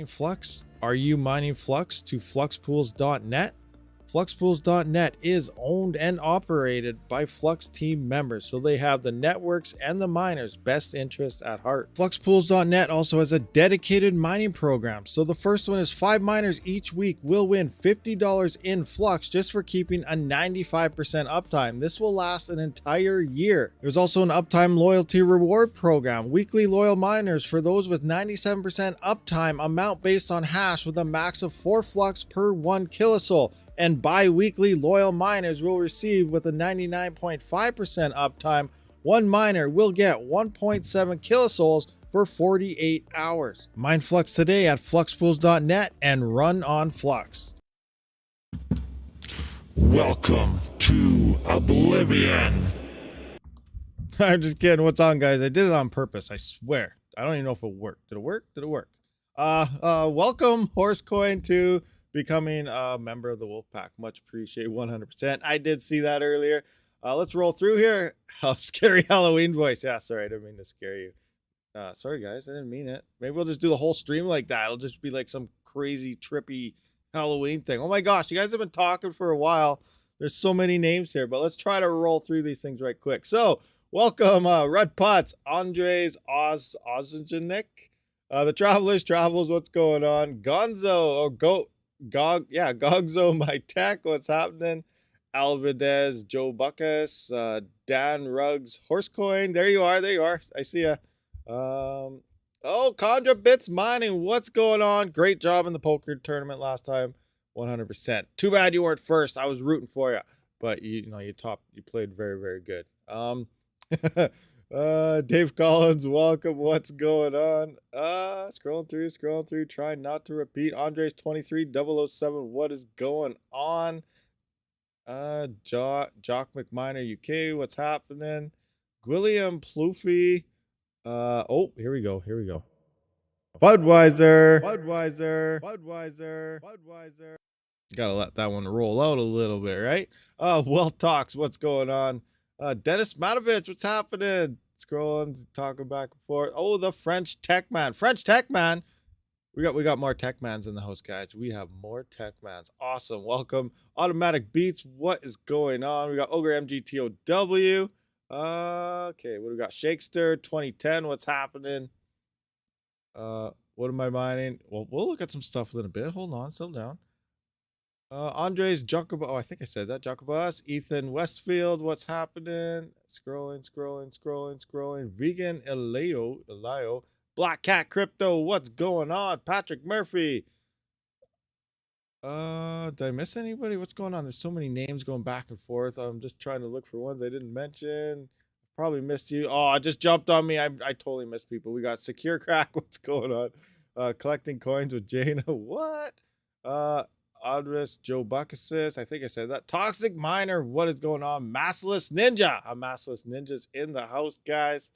Flux? Are you mining Flux to fluxpools.net? Fluxpools.net is owned and operated by Flux team members, so they have the networks and the miners' best interest at heart. Fluxpools.net also has a dedicated mining program. So the first one is 5 miners each week will win $50 in Flux just for keeping a 95% uptime. This will last an entire year. There's also an uptime loyalty reward program. Weekly loyal miners for those with 97% uptime amount based on hash with a max of 4 Flux per 1 kilosoul. And bi-weekly loyal miners will receive with a 99.5% uptime. One miner will get 1.7 kilosouls for 48 hours. Mine Flux today at fluxpools.net and run on Flux. Welcome to Oblivion. I'm just kidding. What's on, guys? I did it on purpose. I swear. I don't even know if it worked. Did it work? Did it work? Welcome Horsecoin to becoming a member of the Wolfpack. Much appreciated, 100%. I did see that earlier. Let's roll through here. Scary Halloween voice. Yeah, sorry, I didn't mean to scare you. Sorry guys, I didn't mean it. Maybe we'll just do the whole stream like that. It'll just be like some crazy trippy Halloween thing. Oh my gosh, you guys have been talking for a while. There's so many names here, but let's try to roll through these things right quick. So welcome Red Pots, Andres Ozjanik. The Travelers Travels, what's going on? Gonzo, Gogzo, my tech, what's happening? Alvidez, Joe Buckus, Dan Ruggs, Horsecoin, there you are, I see ya. Oh, Condra Bits Mining, what's going on? Great job in the poker tournament last time, 100%. Too bad you weren't first, I was rooting for you, but you played very, very good. Dave Collins, welcome. What's going on? Scrolling through, trying not to repeat. Andres 23007, what is going on? Jock McMiner UK, what's happening? William Ploufy. Oh, here we go. Budweiser. Gotta let that one roll out a little bit, right? Well Talks, what's going on? Dennis Matovich, what's happening? Scrolling, talking back and forth. Oh, the French Tech Man. We got more Tech Mans in the house, guys. We have more Tech Mans. Awesome. Welcome. Automatic Beats, what is going on? We got Ogre MGTOW. Okay, what do we got? Shakester 2010, what's happening? What am I mining? Well, we'll look at some stuff in a bit. Hold on, settle down. Andres Jacobo, I think I said that. Jacobus, Ethan Westfield, what's happening? Scrolling. Vegan Elio, Black Cat Crypto, what's going on? Patrick Murphy. Did I miss anybody? What's going on? There's so many names going back and forth. I'm just trying to look for ones I didn't mention. Probably missed you. Oh, it just jumped on me. I totally missed people. We got Secure Crack, what's going on? Collecting coins with Jaina, what? Audris, Joe Buckasis, I think I said that. Toxic Miner, what is going on? Massless Ninja, a Massless Ninja's in the house, guys.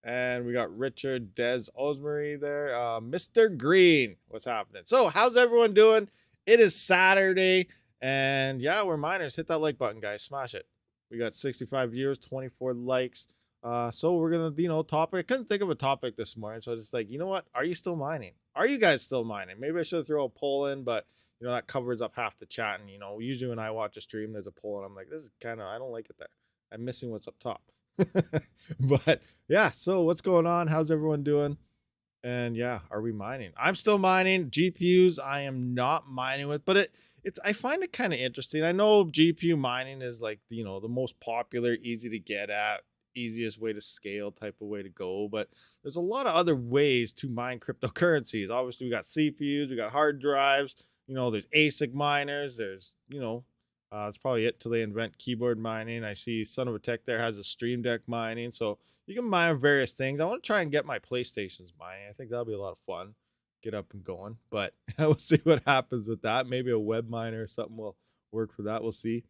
And we got Richard Des Osmery there. Mr. Green, what's happening? So, how's everyone doing? It is Saturday, and yeah, we're miners. Hit that like button, guys. Smash it. We got 65 viewers, 24 likes. So we're gonna, topic. I couldn't think of a topic this morning, so I was just like, you know what? Are you still mining? Are you guys still mining? Maybe I should throw a poll in, but that covers up half the chat. And usually when I watch a stream, there's a poll, and I'm like, this is I don't like it there. I'm missing what's up top. But yeah, so what's going on? How's everyone doing? And yeah, are we mining? I'm still mining GPUs. I am not mining with, but I find it kind of interesting. I know GPU mining is like the most popular, easy to get at, easiest way to scale type of way to go, but there's a lot of other ways to mine cryptocurrencies. Obviously, we got CPUs, we got hard drives, there's ASIC miners, there's that's probably it till they invent keyboard mining. I see Son of a Tech there has a Stream Deck mining, so you can mine various things. I want to try and get my PlayStations mining. I think that'll be a lot of fun, get up and going, but we'll see what happens with that. Maybe a web miner or something will work for that. We'll see.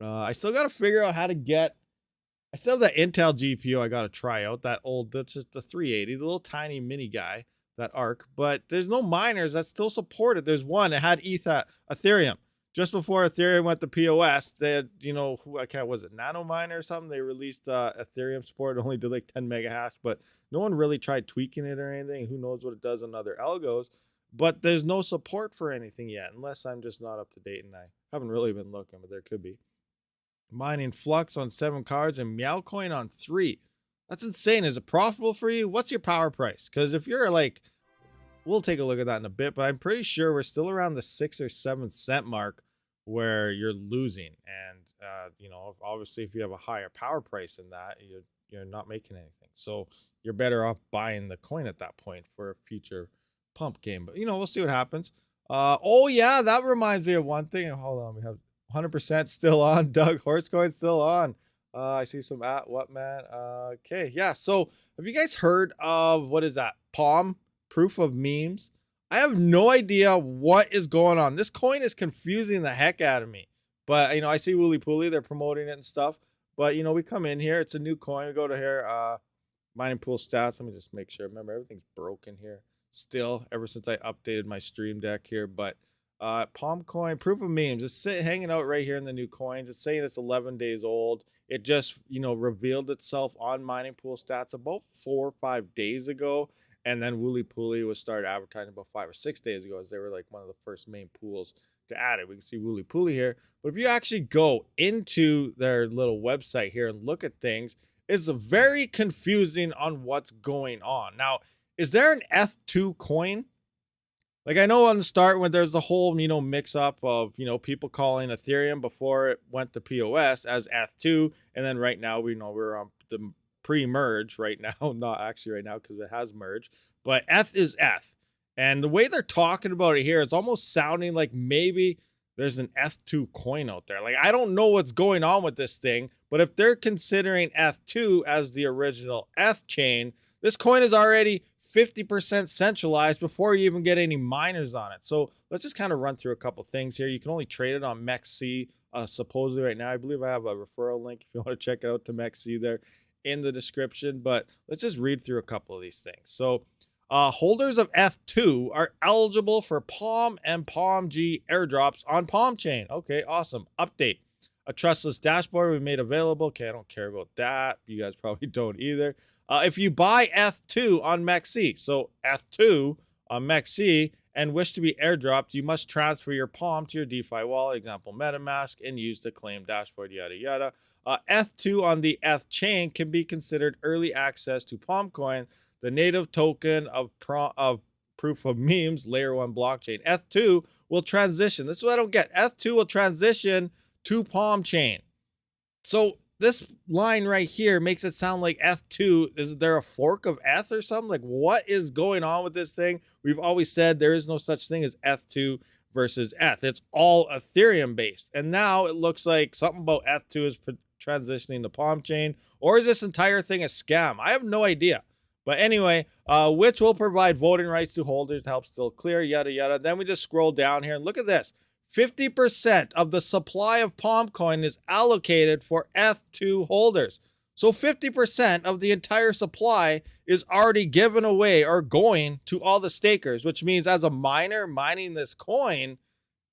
I still got to figure out how to get I still have that Intel GPU I got to try out. That's just the 380, the little tiny mini guy, that ARC. But there's no miners that still support it. There's one that had Ethereum. Just before Ethereum went to POS, they had, was it Nanominer or something? They released Ethereum support. It only did like 10 mega hash, but no one really tried tweaking it or anything. Who knows what it does on other algos. but there's no support for anything yet, unless I'm just not up to date and I haven't really been looking, but there could be. Mining Flux on 7 cards and Meowcoin on 3. That's insane. Is it profitable for you? What's your power price? Because if you're like, we'll take a look at that in a bit, but I'm pretty sure we're still around the 6 or 7 cent mark where you're losing. And, you know, obviously if you have a higher power price than that, you're not making anything. So you're better off buying the coin at that point for a future pump game. But, you know, we'll see what happens. Oh, yeah, that reminds me of one thing. Hold on, we have 100% still on. Doug Horsecoin still on. I see some at what, man? Okay, yeah. So have you guys heard of, what is that? Palm proof of memes? I have no idea what is going on. This coin is confusing the heck out of me. But, you know, I see Wooly Pooly, they're promoting it and stuff. But, you know, we come in here. It's a new coin. We go to here, mining pool stats. Let me just make sure. Remember, everything's broken here still ever since I updated my stream deck here. But Palm coin, proof of memes. It's hanging out right here in the new coins. It's saying it's 11 days old. It just, you know, revealed itself on mining pool stats about 4 or 5 days ago. And then Wooly Pooly was started advertising about 5 or 6 days ago, as they were like one of the first main pools to add it. We can see Wooly Pooly here. But if you actually go into their little website here and look at things, it's very confusing on what's going on. Now, is there an F2 coin? Like, I know on the start when there's the whole, you know, mix up of, you know, people calling Ethereum before it went to POS as F2. And then right now, we know we're on the pre-merge right now. Not actually right now because it has merged. But Eth is Eth. And the way they're talking about it here, it's almost sounding like maybe there's an F2 coin out there. Like, I don't know what's going on with this thing. But if they're considering F2 as the original Eth chain, this coin is already 50% centralized before you even get any miners on it. So let's just kind of run through a couple things here. You can only trade it on MEXC supposedly right now. I believe I have a referral link if you want to check out to MEXC there in the description. But let's just read through a couple of these things. So holders of F2 are eligible for Palm and Palm G airdrops on Palm Chain. Okay, awesome. Update. A trustless dashboard we made available. Okay, I don't care about that. You guys probably don't either. If you buy F2 on MEXC, so F2 on MEXC, and wish to be airdropped, you must transfer your Palm to your DeFi wallet, example MetaMask, and use the claim dashboard, yada, yada. F2 on the Eth chain can be considered early access to Palm Coin, the native token of proof of memes, layer 1 blockchain. F2 will transition. This is what I don't get. F2 will transition to Palm Chain. So this line right here makes it sound like F2, is there a fork of Eth or something? Like, what is going on with this thing? We've always said there is no such thing as F2 versus Eth. It's all Ethereum based. And now it looks like something about F2 is transitioning to Palm Chain. Or is this entire thing a scam? I have no idea. But anyway, which will provide voting rights to holders to help still clear, yada, yada. Then we just scroll down here and look at this. 50% of the supply of Palm coin is allocated for F2 holders. So 50% of the entire supply is already given away or going to all the stakers, which means as a miner mining this coin,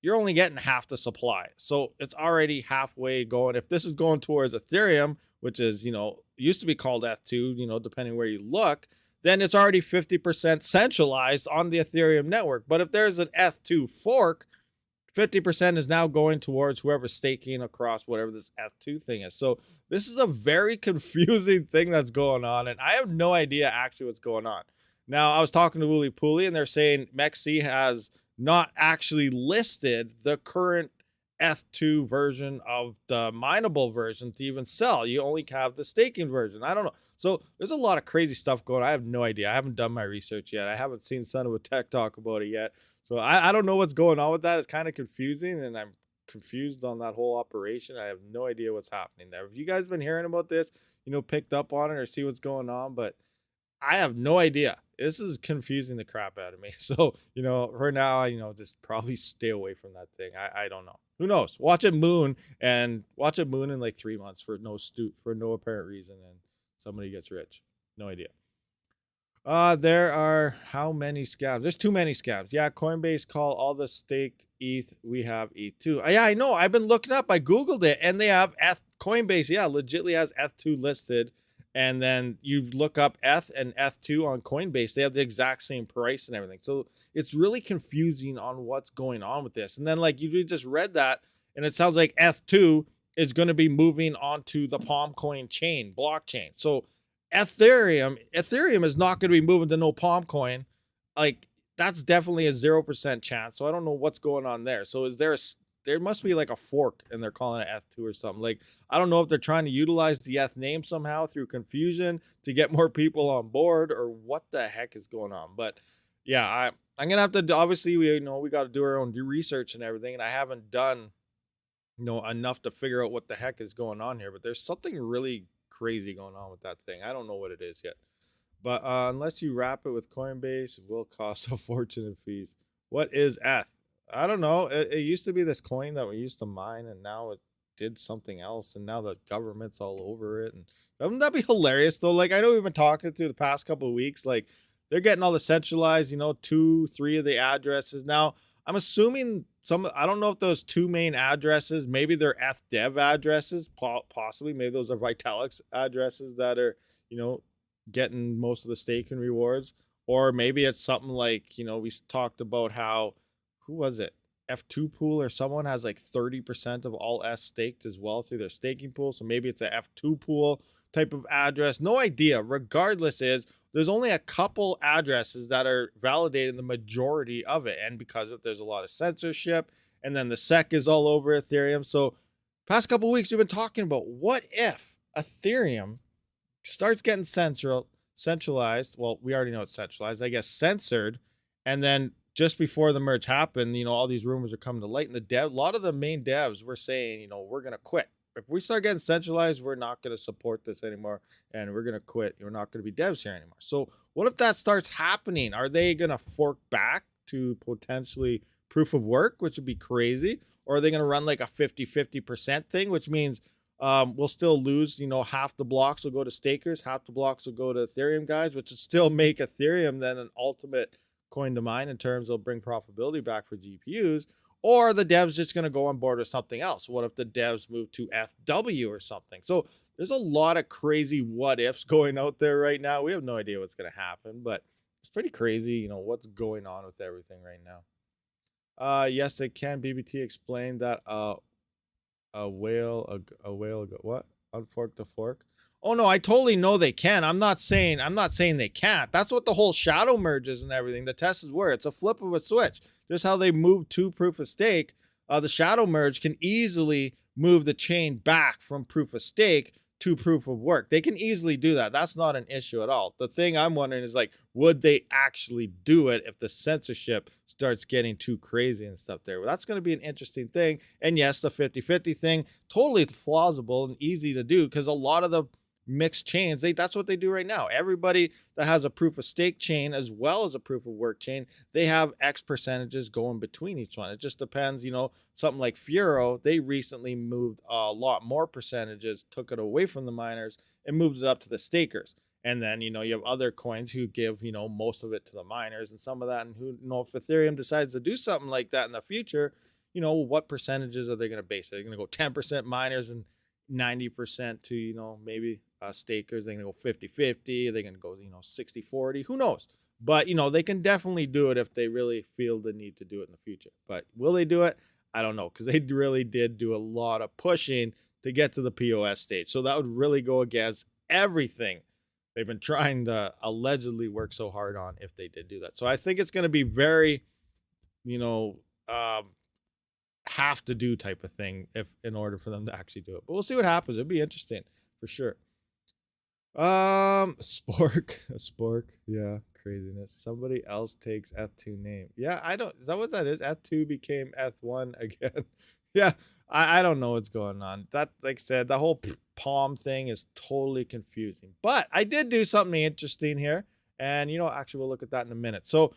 you're only getting half the supply. So it's already halfway going. If this is going towards Ethereum, which is, you know, used to be called F2, you know, depending where you look, then it's already 50% centralized on the Ethereum network. But if there's an F2 fork, 50% is now going towards whoever's staking across whatever this F2 thing is. So this is a very confusing thing that's going on, and I have no idea actually what's going on. Now, I was talking to Wooly Pooly, and they're saying MEXC has not actually listed the current F2 version of the mineable version to even sell. You only have the staking version. I don't know. So there's a lot of crazy stuff going on. I have no idea. I haven't done my research yet. I haven't seen Son of a Tech talk about it yet. So I don't know what's going on with that. It's kind of confusing, and I'm confused on that whole operation. I have no idea what's happening there. Have you guys been hearing about this, you know, picked up on it or see what's going on? But I have no idea. This is confusing the crap out of me. So, you know, for now, you know, just probably stay away from that thing. I don't know. Who knows? Watch it moon in like 3 months for no apparent reason, and somebody gets rich. No idea. There are how many scams? There's too many scams. Yeah, Coinbase call all the staked ETH. We have ETH too. Yeah, I know. I've been looking up. I Googled it, and they have Coinbase. Yeah, legitly has F2 listed And then you look up ETH and ETH2 on Coinbase, they have the exact same price and everything. So it's really confusing on what's going on with this. And then like you just read that, and it sounds like ETH2 is going to be moving onto the Palmcoin chain blockchain. So Ethereum is not going to be moving to no Palmcoin. Like that's definitely a 0% chance. So I don't know what's going on there. So there must be like a fork and they're calling it ETH2 or something. Like, I don't know if they're trying to utilize the ETH name somehow through confusion to get more people on board or what the heck is going on. But yeah, I'm going to have to, obviously we got to do our own research and everything. And I haven't done, enough to figure out what the heck is going on here, but there's something really crazy going on with that thing. I don't know what it is yet, but unless you wrap it with Coinbase, it will cost a fortune in fees. What is ETH? I don't know. It used to be this coin that we used to mine, and now it did something else, and now the government's all over it. And wouldn't that be hilarious though? Like I know we've been talking through the past couple of weeks, like they're getting all the centralized, 2-3 of the addresses. Now I'm assuming I don't know if those two main addresses, maybe they're FDev addresses, possibly maybe those are Vitalik's addresses that are, getting most of the staking rewards, or maybe it's something like, we talked about how, who was it? F2 pool or someone has like 30% of all S staked as well through their staking pool. So maybe it's a F2 pool type of address. No idea. Regardless there's only a couple addresses that are validating the majority of it. And because of there's a lot of censorship, and then the SEC is all over Ethereum. So past couple weeks, we've been talking about what if Ethereum starts getting centralized. Well, we already know it's centralized, I guess censored. And then just before the merge happened, all these rumors are coming to light, and a lot of the main devs were saying, we're going to quit. If we start getting centralized, we're not going to support this anymore, and we're going to quit. We're not going to be devs here anymore. So what if that starts happening? Are they going to fork back to potentially proof of work, which would be crazy? Or are they going to run like a 50-50% thing, which means we'll still lose, half the blocks will go to stakers, half the blocks will go to Ethereum guys, which would still make Ethereum then an ultimate coin to mine in terms of bring profitability back for GPUs, or the devs just going to go on board with something else. What if the devs move to FW or something? So there's a lot of crazy what ifs going out there right now. We have no idea what's going to happen, but it's pretty crazy, what's going on with everything right now. Yes, it can. BBT explained that a whale what? Unfork the fork. Oh no, I totally know they can. I'm not saying they can't. That's what the whole shadow merges and everything. The tests were. It's a flip of a switch. Just how they move to proof of stake. The shadow merge can easily move the chain back from proof of stake to proof of work. They can easily do that. That's not an issue at all. The thing I'm wondering is like, would they actually do it if the censorship starts getting too crazy and stuff there? Well, that's going to be an interesting thing. And yes, the 50-50 thing, totally plausible and easy to do, because a lot of the mixed chains, that's what they do right now. Everybody that has a proof of stake chain as well as a proof of work chain, they have X percentages going between each one. It just depends, something like Furo, they recently moved a lot more percentages, took it away from the miners and moved it up to the stakers. And then, you have other coins who give, most of it to the miners and some of that. And who if Ethereum decides to do something like that in the future, what percentages are they going to base it? Are they going to go 10% miners and 90% to, maybe stakers? They're going to go 50-50. They're going to go, 60-40. Who knows? But, they can definitely do it if they really feel the need to do it in the future. But will they do it? I don't know, because they really did do a lot of pushing to get to the POS stage. So that would really go against everything they've been trying to allegedly work so hard on if they did do that. So I think it's going to be very, have to do type of thing in order for them to actually do it. But we'll see what happens. It'll be interesting for sure. Spork. Yeah, craziness. Somebody else takes F2 name. Yeah, is that what that is? F2 became F1 again. Yeah, I don't know what's going on. That, like I said, the whole palm thing is totally confusing. But I did do something interesting here. And, actually, we'll look at that in a minute. So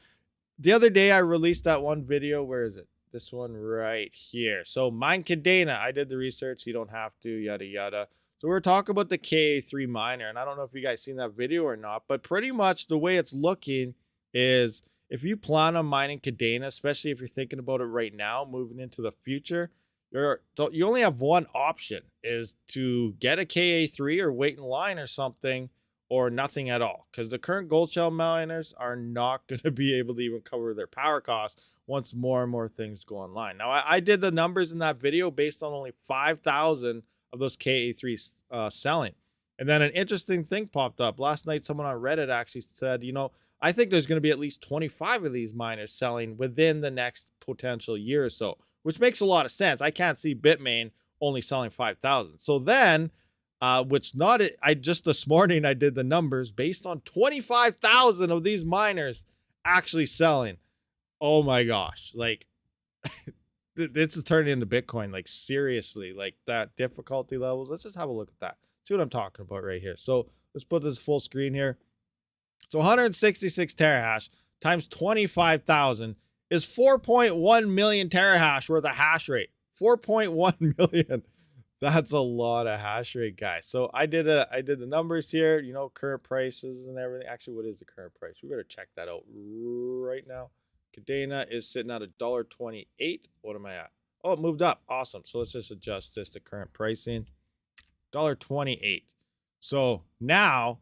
the other day I released that one video. Where is it? This one right here. So mine Cadena. I did the research. You don't have to, yada, yada. So we're talking about the KA3 miner. And I don't know if you guys seen that video or not, but pretty much the way it's looking is if you plan on mining Cadena, especially if you're thinking about it right now, moving into the future, you only have one option, is to get a KA3 or wait in line or something, or nothing at all, because the current gold shell miners are not going to be able to even cover their power costs once more and more things go online. Now, I did the numbers in that video based on only 5,000 of those KA3s selling. And then an interesting thing popped up. Last night, someone on Reddit actually said, I think there's going to be at least 25 of these miners selling within the next potential year or so, which makes a lot of sense. I can't see Bitmain only selling 5,000. So then, just this morning I did the numbers based on 25,000 of these miners actually selling. Oh my gosh. Like, this is turning into Bitcoin. Like, seriously, like that difficulty levels. Let's just have a look at that. See what I'm talking about right here. So let's put this full screen here. So 166 terahash times 25,000 is 4.1 million terahash worth of hash rate. 4.1 million. That's a lot of hash rate, guys. So I did the numbers here, current prices and everything. Actually, what is the current price? We better check that out right now. Cadena is sitting at $1.28. What am I at? Oh, it moved up. Awesome. So let's just adjust this to current pricing. $1.28. So now,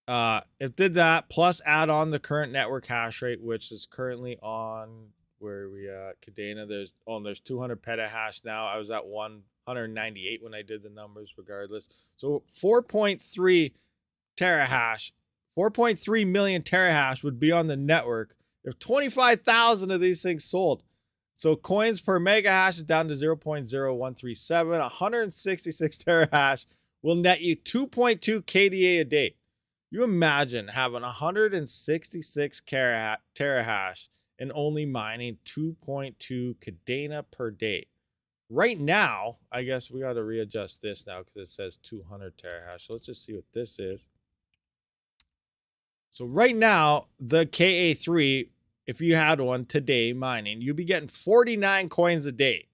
it did that, plus add on the current network hash rate, which is currently on, where are we at? Cadena, there's 200 petahash now. I was at 198 when I did the numbers regardless. So 4.3 terahash, 4.3 million terahash would be on the network if 25,000 of these things sold. So coins per mega hash is down to 0.0137. 166 terahash will net you 2.2 KDA a day. You imagine having 166 terahash and only mining 2.2 Cadena per day. Right now, I guess we got to readjust this now because it says 200 terahash. So let's just see what this is. So right now, the KA3, if you had one today mining, you'd be getting 49 coins a day.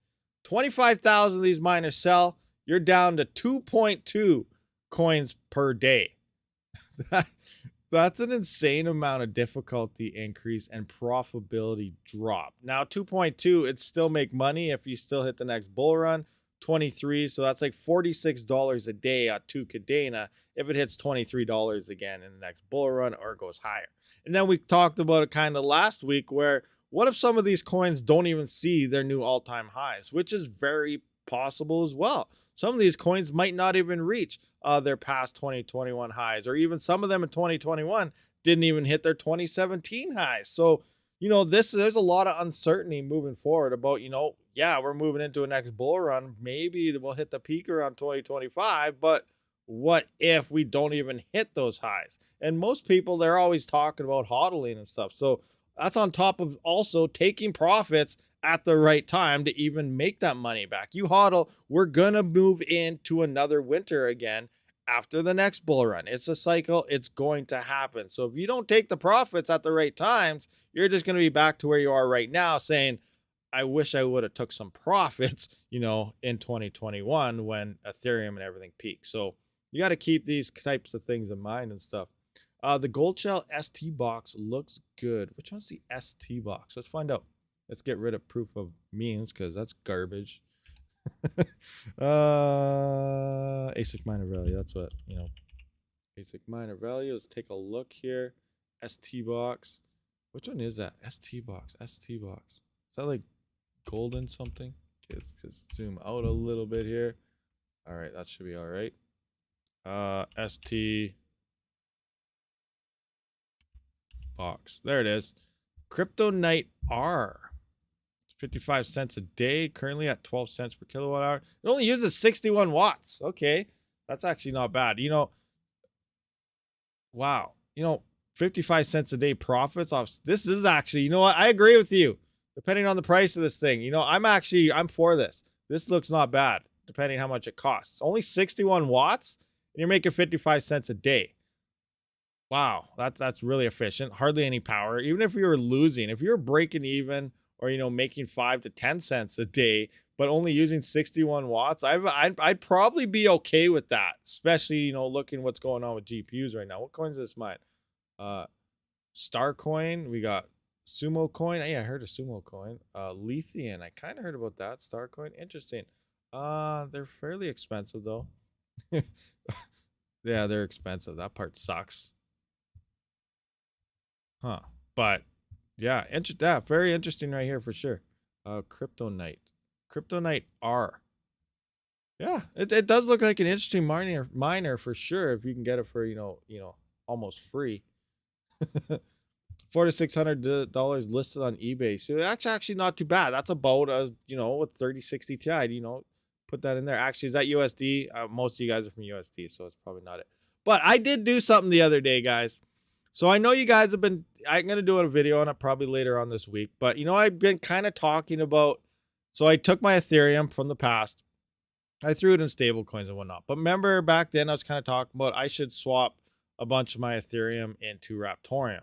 25,000 of these miners sell, you're down to 2.2 coins per day. That's an insane amount of difficulty increase and profitability drop. Now, 2.2, it'd still make money if you still hit the next bull run. 23, so that's like $46 a day at 2 Cadena if it hits $23 again in the next bull run or goes higher. And then we talked about it kind of last week, where what if some of these coins don't even see their new all-time highs, which is very possible as well. Some of these coins might not even reach their past 2021 highs, or even some of them in 2021 didn't even hit their 2017 highs. So, there's a lot of uncertainty moving forward about, yeah, we're moving into a next bull run. Maybe we'll hit the peak around 2025, but what if we don't even hit those highs? And most people, they're always talking about hodling and stuff. So that's on top of also taking profits at the right time to even make that money back. You hodl, we're going to move into another winter again after the next bull run. It's a cycle. It's going to happen. So if you don't take the profits at the right times, you're just going to be back to where you are right now saying, I wish I would have took some profits, in 2021 when Ethereum and everything peaked. So you got to keep these types of things in mind and stuff. The Gold Shell ST box looks good. Which one's the ST box? Let's find out. Let's get rid of proof of memes because that's garbage. ASIC miner value. That's what, ASIC miner value. Let's take a look here. ST box. Which one is that? ST box. ST box. Is that like golden something? Let's just zoom out a little bit here. All right, that should be all right. ST box. There it is. Crypto Night R. 55 cents a day, currently at 12 cents per kilowatt hour. It only uses 61 watts. Okay, that's actually not bad. Wow. 55 cents a day profits off. This is actually, you know what? I agree with you. Depending on the price of this thing, I'm for this. This looks not bad, depending how much it costs. Only 61 watts, and you're making 55 cents a day. Wow, that's really efficient. Hardly any power. Even if you were losing, if you're breaking even, or making 5 to 10 cents a day, but only using 61 watts, I'd probably be okay with that. Especially looking what's going on with GPUs right now. What coins is this mine? Starcoin. We got Sumo coin. Yeah, I heard of Sumo coin. Lithium. I kind of heard about that. Star coin. Interesting. They're fairly expensive though. Yeah, they're expensive. That part sucks. Huh. But yeah, very interesting right here for sure. Kryptonite. Kryptonite R. Yeah, it does look like an interesting miner for sure if you can get it for, almost free. $400 to $600 listed on eBay. So that's actually not too bad. That's about with 3060 Ti, put that in there. Actually, is that USD? Most of you guys are from USD, so it's probably not it. But I did do something the other day, guys. So I know you guys have been, I'm going to do a video on it probably later on this week, but I've been kind of talking about, so I took my Ethereum from the past. I threw it in stable coins and whatnot. But remember back then I was kind of talking about I should swap a bunch of my Ethereum into Raptorium.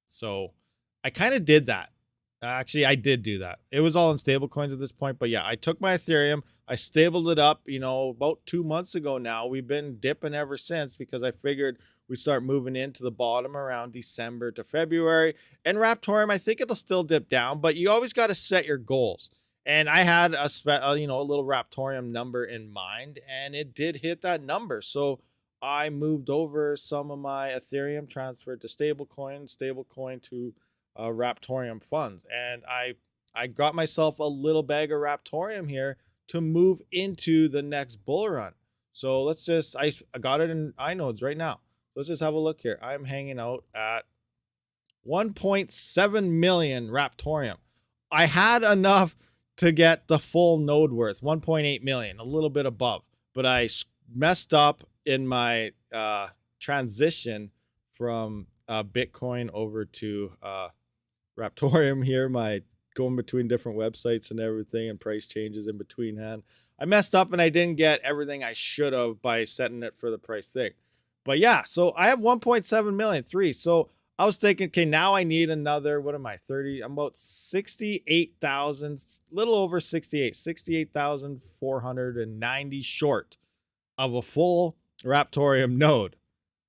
So I kind of did that. Actually, I did do that. It was all in stable coins at this point. But yeah, I took my Ethereum. I stabled it up, about 2 months ago now. We've been dipping ever since because I figured we'd start moving into the bottom around December to February. And Raptorium, I think it'll still dip down, but you always got to set your goals. And I had a little Raptorium number in mind, and it did hit that number. So I moved over some of my Ethereum, transferred to stablecoin to Raptorium funds, and I got myself a little bag of Raptorium here to move into the next bull run. So let's just I got it in iNodes right now. Let's just have a look here. I'm hanging out at 1.7 million Raptorium. I had enough to get the full node worth, 1.8 million, a little bit above, but I messed up in my transition from Bitcoin over to Raptorium here, my going between different websites and everything, and price changes in between hand. I messed up and I didn't get everything I should have by setting it for the price thing. But yeah, so I have 1.7 million, three. So I was thinking, okay, now I need another, what am I, 30? I'm about 68,000, little over 68,490 short of a full Raptorium node.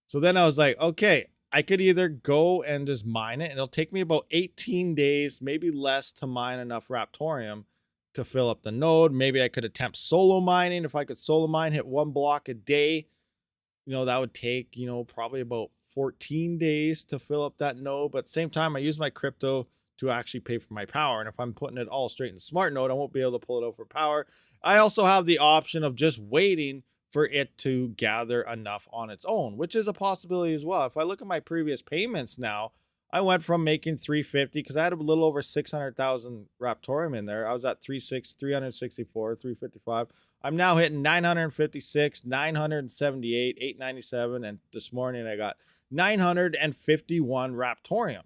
So then I was like, okay, I could either go and just mine it, and it'll take me about 18 days, maybe less, to mine enough Raptorium to fill up the node. Maybe I could attempt solo mining. If I could solo mine, hit 1 block a day, that would take, probably about 14 days to fill up that node. But at the same time, I use my crypto to actually pay for my power. And if I'm putting it all straight in the smart node, I won't be able to pull it out for power. I also have the option of just waiting for it to gather enough on its own, which is a possibility as well. If I look at my previous payments now, I went from making 350 because I had a little over 600,000 Raptorium in there. I was at 364, 355. I'm now hitting 956, 978, 897, and this morning I got 951 Raptorium.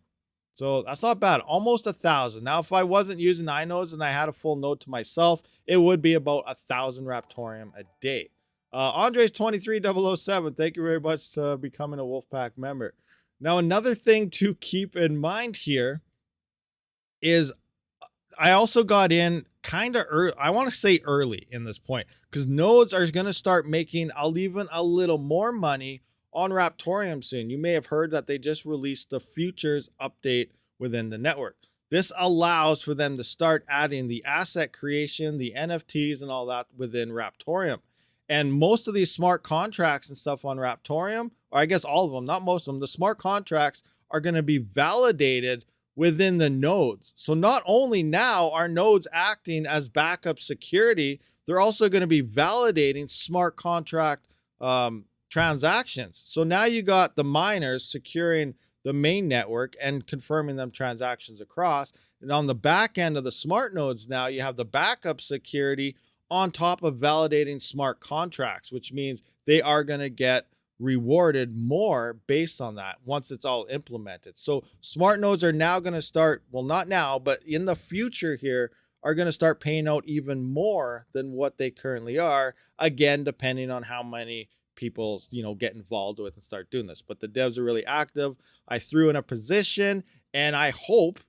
So that's not bad. Almost 1,000. Now, if I wasn't using iNodes and I had a full node to myself, it would be about 1,000 Raptorium a day. Andres 23007, thank you very much for becoming a Wolfpack member. Now, another thing to keep in mind here is I also got in kind of early. I want to say early in this point because nodes are going to start making even a little more money on Raptorium soon. You may have heard that they just released the futures update within the network. This allows for them to start adding the asset creation, the NFTs, and all that within Raptorium. And most of these smart contracts and stuff on Raptorium, or I guess all of them, not most of them, the smart contracts are going to be validated within the nodes. So not only now are nodes acting as backup security, they're also going to be validating smart contract transactions. So now you got the miners securing the main network and confirming them transactions across. And on the back end of the smart nodes now, you have the backup security on top of validating smart contracts, which means they are going to get rewarded more based on that once it's all implemented. So smart nodes are now going to start, well, not now, but in the future here, are going to start paying out even more than what they currently are, again, depending on how many people, get involved with and start doing this. But the devs are really active. I threw in a position, and I hope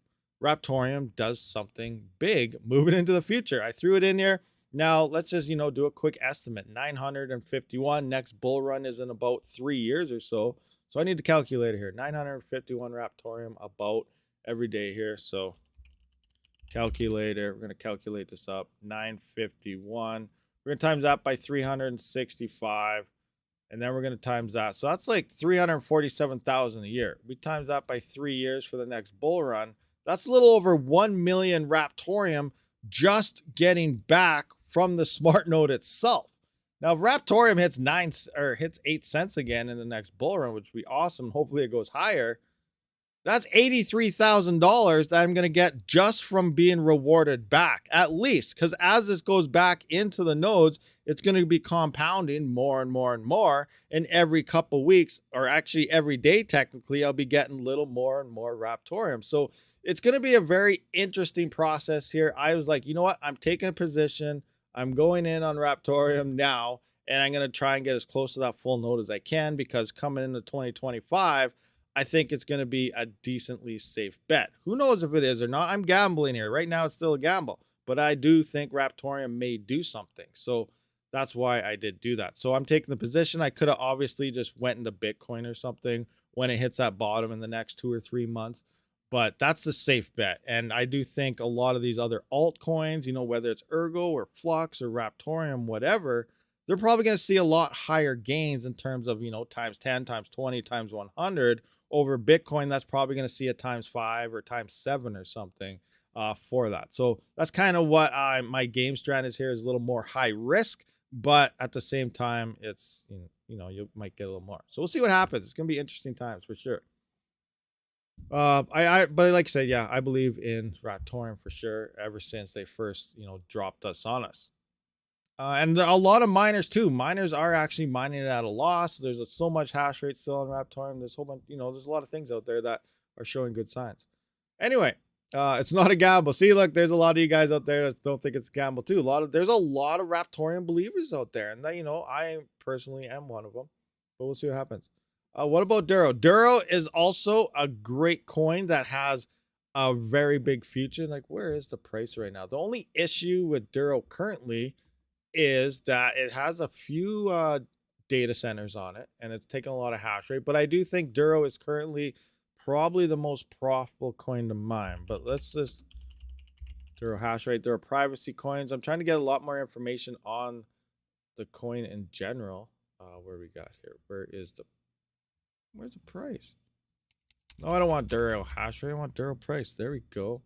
Raptorium does something big moving into the future. I threw it in here. Now, let's just, do a quick estimate. 951. Next bull run is in about 3 years or so. So I need to calculate it here. 951 Raptorium about every day here. So calculator, we're going to calculate this up. 951. We're going to times that by 365. And then we're going to times that. So that's like 347,000 a year. We times that by 3 years for the next bull run. That's a little over 1 million Raptorium just getting back from the smart node itself. Now, if Raptorium hits 8 cents again in the next bull run, which would be awesome. Hopefully it goes higher. That's $83,000 that I'm going to get just from being rewarded back, at least. Because as this goes back into the nodes, it's going to be compounding more and more and more. And every couple weeks, or actually every day, technically, I'll be getting little more and more Raptorium. So it's going to be a very interesting process here. I was like, you know what? I'm taking a position. I'm going in on Raptorium now. And I'm going to try and get as close to that full node as I can. Because coming into 2025, I think it's going to be a decently safe bet. Who knows if it is or not? I'm gambling here. Right now, it's still a gamble. But I do think Raptorium may do something. So that's why I did do that. So I'm taking the position. I could have obviously just went into Bitcoin or something when it hits that bottom in the next 2 or 3 months. But that's the safe bet. And I do think a lot of these other altcoins, you know, whether it's Ergo or Flux or Raptorium, whatever, they're probably going to see a lot higher gains in terms of, you know, times 10, times 20, times 100 over Bitcoin. That's probably going to see a times 5 or times 7 or something for that. So that's kind of what my game strat is here, is a little more high risk, but at the same time, it's, you know, you might get a little more. So we'll see what happens. It's going to be interesting times for sure. But like I said, yeah, I believe in Raptorium for sure ever since they first, you know, dropped us on us. And a lot of miners too. Miners are actually mining it at a loss. There's so much hash rate still on Raptorium. There's a whole bunch, you know, there's a lot of things out there that are showing good signs. Anyway, it's not a gamble. See, look, there's a lot of you guys out there that don't think it's a gamble too. There's a lot of Raptorium believers out there, and that, you know, I personally am one of them. But we'll see what happens. What about Duro? Duro is also a great coin that has a very big future. Like, where is the price right now? The only issue with Duro currently is that it has a few data centers on it, and it's taking a lot of hash rate. But I do think Duro is currently probably the most profitable coin to mine. But let's just Duro hash rate. There are privacy coins. I'm trying to get a lot more information on the coin in general. Where we got here? Where's the price? No, I don't want Duro hash rate. I want Duro price. There we go.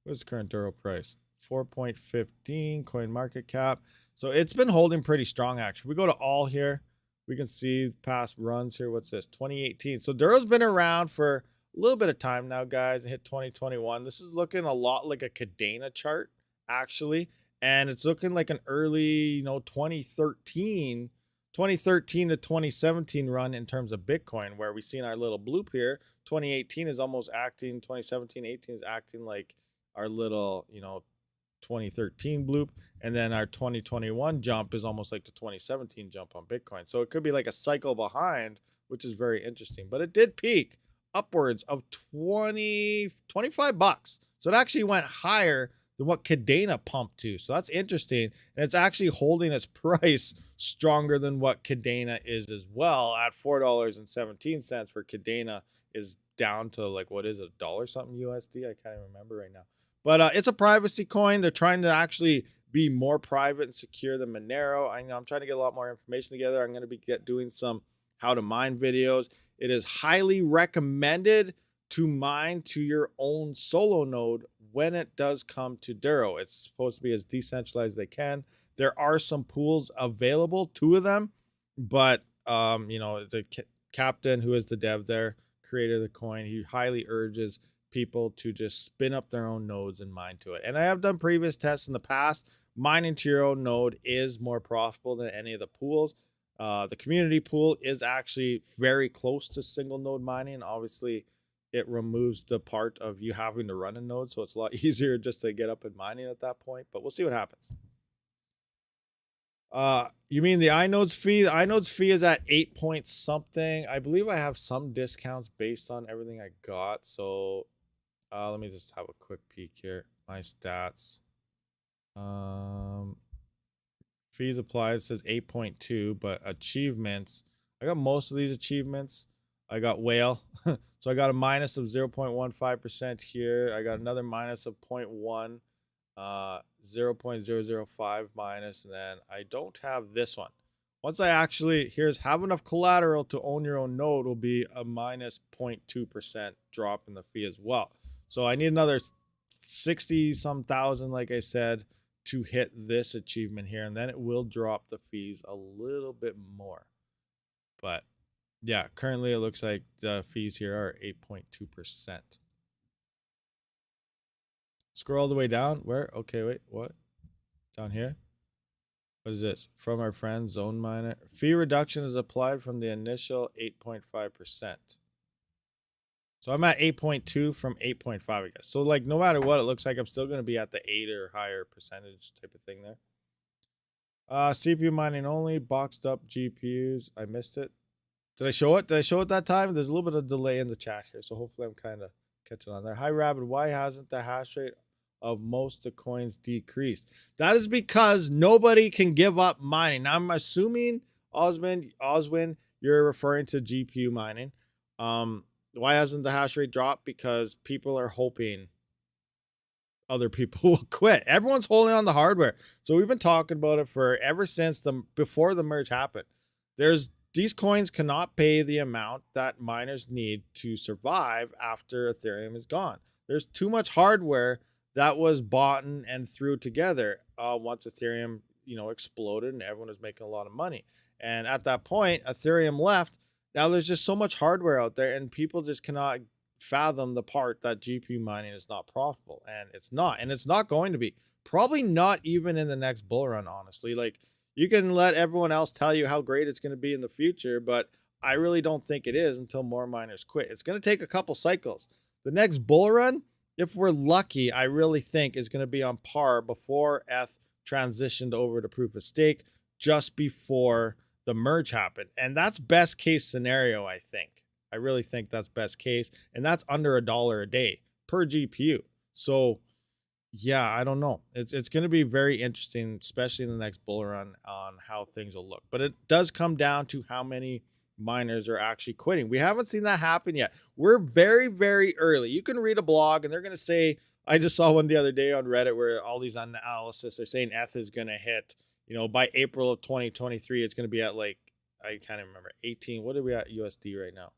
What's the current Duro price? 4.15 coin market cap. So it's been holding pretty strong, actually. We go to all here, we can see past runs here. What's this? 2018. So Duro's been around for a little bit of time now, guys. It hit 2021. This is looking a lot like a Cadena chart, actually. And it's looking like an early, you know, 2013 to 2017 run in terms of Bitcoin, where we seen our little bloop here. 2018 is almost acting, 2017, 18 is acting like our little, you know, 2013 bloop, and then our 2021 jump is almost like the 2017 jump on Bitcoin. So it could be like a cycle behind, which is very interesting. But it did peak upwards of 25 bucks. So it actually went higher than what Cadena pumped to. So that's interesting. And it's actually holding its price stronger than what Cadena is as well, at $4.17, where Cadena is down to like, what is it, $1 something USD? I can't even remember right now. But it's a privacy coin. They're trying to actually be more private and secure than Monero. I know I'm trying to get a lot more information together. I'm going to be doing some how to mine videos. It is highly recommended to mine to your own solo node when it does come to Duro. It's supposed to be as decentralized as they can. There are some pools available, 2 of them, but you know, the captain, who is the dev there, creator of the coin, he highly urges people to just spin up their own nodes and mine to it. And I have done previous tests in the past. Mining to your own node is more profitable than any of the pools. The community pool is actually very close to single node mining. Obviously, it removes the part of you having to run a node, so it's a lot easier just to get up and mining at that point. But we'll see what happens. You mean the iNodes fee? The iNodes fee is at 8 point something. I believe I have some discounts based on everything I got. So let me just have a quick peek here. My stats. Fees applied, it says 8.2, but achievements, I got most of these achievements. I got whale. So I got a minus of 0.15% here. I got another minus of 0.1, 0.005 minus, and then I don't have this one. Once I actually have enough collateral to own your own node, will be a minus 0.2% drop in the fee as well. So I need another 60 some thousand, like I said, to hit this achievement here, and then it will drop the fees a little bit more. But yeah, currently it looks like the fees here are 8.2%. Scroll all the way down. Where? Okay, wait, what? Down here? What is this? From our friend Zone Miner. Fee reduction is applied from the initial 8.5%. So I'm at 8.2 from 8.5, I guess. So like no matter what, it looks like I'm still going to be at the 8 or higher percentage type of thing there. CPU mining only, boxed up GPUs. I missed it. Did I show it? Did I show it that time? There's a little bit of delay in the chat here, so hopefully I'm kind of catching on there. Hi, Rabid. Why hasn't the hash rate of most of the coins decreased? That is because nobody can give up mining. Now, I'm assuming, Oswin, you're referring to GPU mining. Why hasn't the hash rate dropped? Because people are hoping other people will quit. Everyone's holding on the hardware. So we've been talking about it for ever since before the merge happened. These coins cannot pay the amount that miners need to survive after Ethereum is gone. There's too much hardware that was bought and threw together once Ethereum, exploded and everyone was making a lot of money. And at that point, Ethereum left. Now there's just so much hardware out there, and people just cannot fathom the part that GPU mining is not profitable, and it's not going to be. Probably not even in the next bull run, honestly. Like, you can let everyone else tell you how great it's going to be in the future, but I really don't think it is until more miners quit. It's going to take a couple cycles. The next bull run, if we're lucky, I really think is going to be on par before ETH transitioned over to proof of stake, just before the merge happened. And that's best case scenario, I think. I really think that's best case. And that's under $1 a day per GPU. So yeah, I don't know. It's going to be very interesting, especially in the next bull run, on how things will look. But it does come down to how many miners are actually quitting. We haven't seen that happen yet. We're very, very early. You can read a blog and they're going to say, I just saw one the other day on Reddit where all these analysis are saying ETH is going to hit, by April of 2023, it's going to be at like, I can't even remember, 18. What are we at USD right now?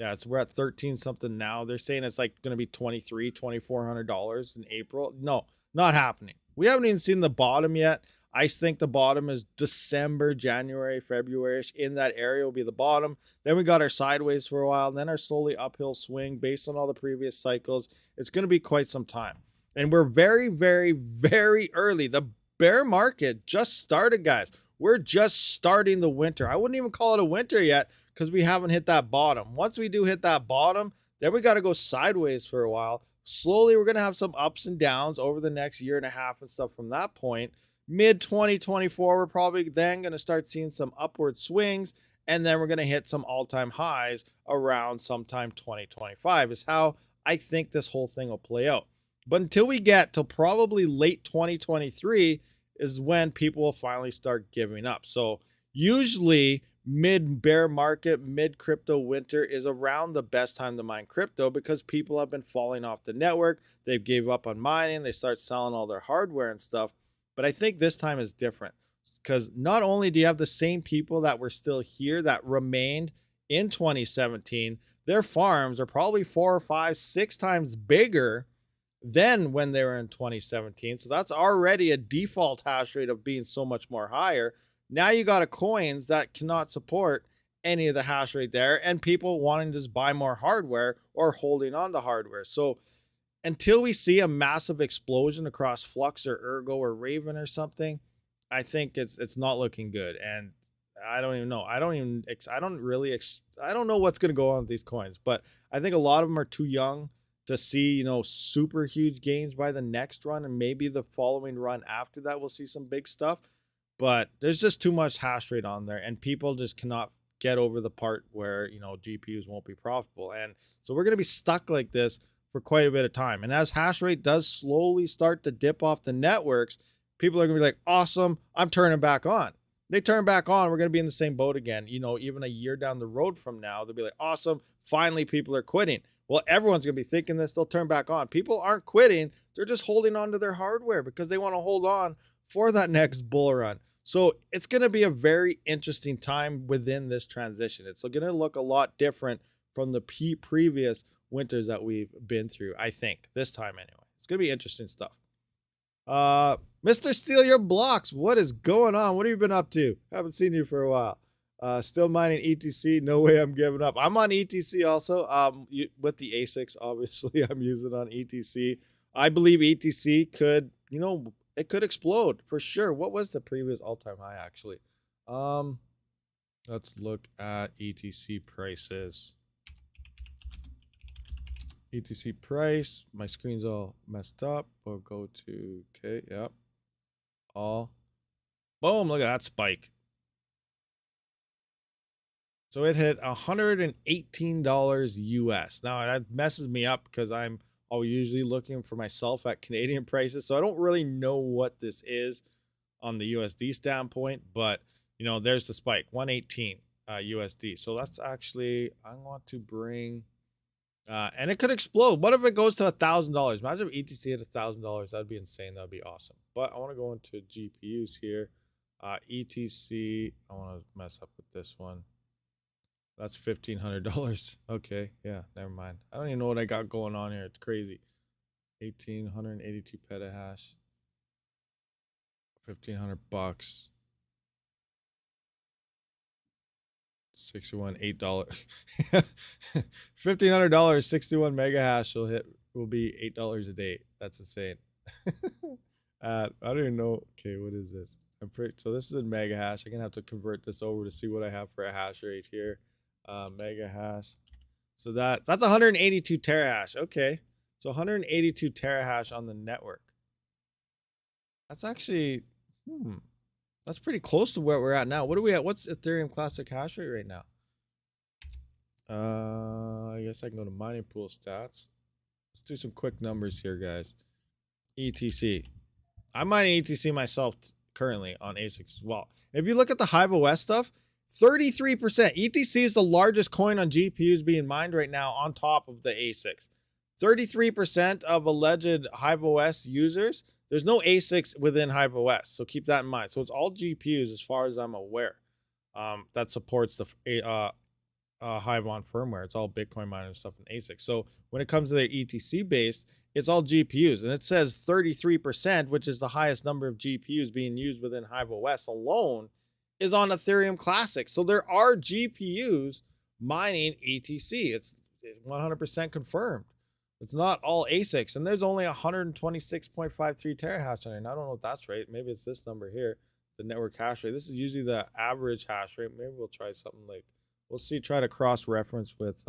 Yeah, we're at 13 something now. They're saying it's like going to be $2,400 in April. No, not happening. We haven't even seen the bottom yet. I think the bottom is December, January, February-ish. In that area will be the bottom. Then we got our sideways for a while, and then our slowly uphill swing based on all the previous cycles. It's going to be quite some time. And we're very, very, very early. The bear market just started, guys. We're just starting the winter. I wouldn't even call it a winter yet because we haven't hit that bottom. Once we do hit that bottom, then we got to go sideways for a while. Slowly, we're going to have some ups and downs over the next year and a half and stuff from that point. Mid-2024, we're probably then going to start seeing some upward swings, and then we're going to hit some all-time highs around sometime 2025 is how I think this whole thing will play out. But until we get to probably late 2023 is when people will finally start giving up. So usually mid bear market, mid crypto winter is around the best time to mine crypto because people have been falling off the network. They gave up on mining. They start selling all their hardware and stuff. But I think this time is different because not only do you have the same people that were still here that remained in 2017, their farms are probably 4 or 5, 6 times bigger than when they were in 2017. So that's already a default hash rate of being so much more higher. Now you got coins that cannot support any of the hash rate there, and people wanting to just buy more hardware or holding on to hardware. So until we see a massive explosion across Flux or Ergo or Raven or something, I think it's not looking good. And I don't even know. I don't know what's going to go on with these coins, but I think a lot of them are too young to see, super huge gains by the next run, and maybe the following run after that we'll see some big stuff. But there's just too much hash rate on there, and people just cannot get over the part where, GPUs won't be profitable. And so we're going to be stuck like this for quite a bit of time. And as hash rate does slowly start to dip off the networks, people are going to be like, awesome, I'm turning back on. They turn back on, we're going to be in the same boat again. You know, even a year down the road from now, they'll be like, awesome, finally people are quitting. Well, everyone's going to be thinking this, they'll turn back on. People aren't quitting, they're just holding on to their hardware because they want to hold on for that next bull run. So it's going to be a very interesting time within this transition. It's going to look a lot different from the previous winters that we've been through, I think, this time anyway. It's going to be interesting stuff. Mr. Steal Your Blocks, what is going on? What have you been up to? Haven't seen you for a while. Still mining ETC. No way I'm giving up. I'm on ETC also. With the ASICs, obviously, I'm using on ETC. I believe ETC could, you know, it could explode for sure. What was the previous all-time high actually? Let's look at ETC prices. ETC price. My screen's all messed up. We'll go to, okay, yep. All. Boom, look at that spike. So it hit $118 US. Now that messes me up because I'm usually looking for myself at Canadian prices. So I don't really know what this is on the USD standpoint, but you know, there's the spike, 118 USD. So that's actually, I want to bring, and it could explode. What if it goes to $1,000? Imagine if ETC at $1,000. That'd be insane. That'd be awesome. But I want to go into GPUs here. ETC, I want to mess up with this one. That's $1,500. Okay, yeah, never mind. I don't even know what I got going on here. It's crazy. 1,882 petahash. $1,500. 61, $8. $1,500, 61 mega hash will be $8 a day. That's insane. I don't even know. Okay, what is this? So this is in mega hash. I'm gonna have to convert this over to see what I have for a hash rate here. Mega hash. So that's 182 terahash. Okay, so 182 terahash on the network. That's actually that's pretty close to where we're at now. What are we at? What's Ethereum Classic hash rate right now? I guess I can go to mining pool stats. Let's do some quick numbers here, guys. ETC. I'm mining ETC myself currently on ASICs as well. If you look at the Hive OS stuff, 33%. ETC is the largest coin on GPUs being mined right now on top of the ASICs. 33% of alleged Hive OS users. There's no ASICs within Hive OS, so keep that in mind. So it's all GPUs as far as I'm aware that supports the Hive on firmware. It's all Bitcoin mining stuff in ASICs. So when it comes to the ETC base, it's all GPUs. And it says 33%, which is the highest number of GPUs being used within Hive OS alone, is on Ethereum Classic. So there are GPUs mining ETC. It's 100% confirmed. It's not all ASICs. And there's only 126.53 terahash on it. And I don't know if that's right. Maybe it's this number here, the network hash rate. This is usually the average hash rate. Maybe we'll try something like, we'll see, try to cross-reference with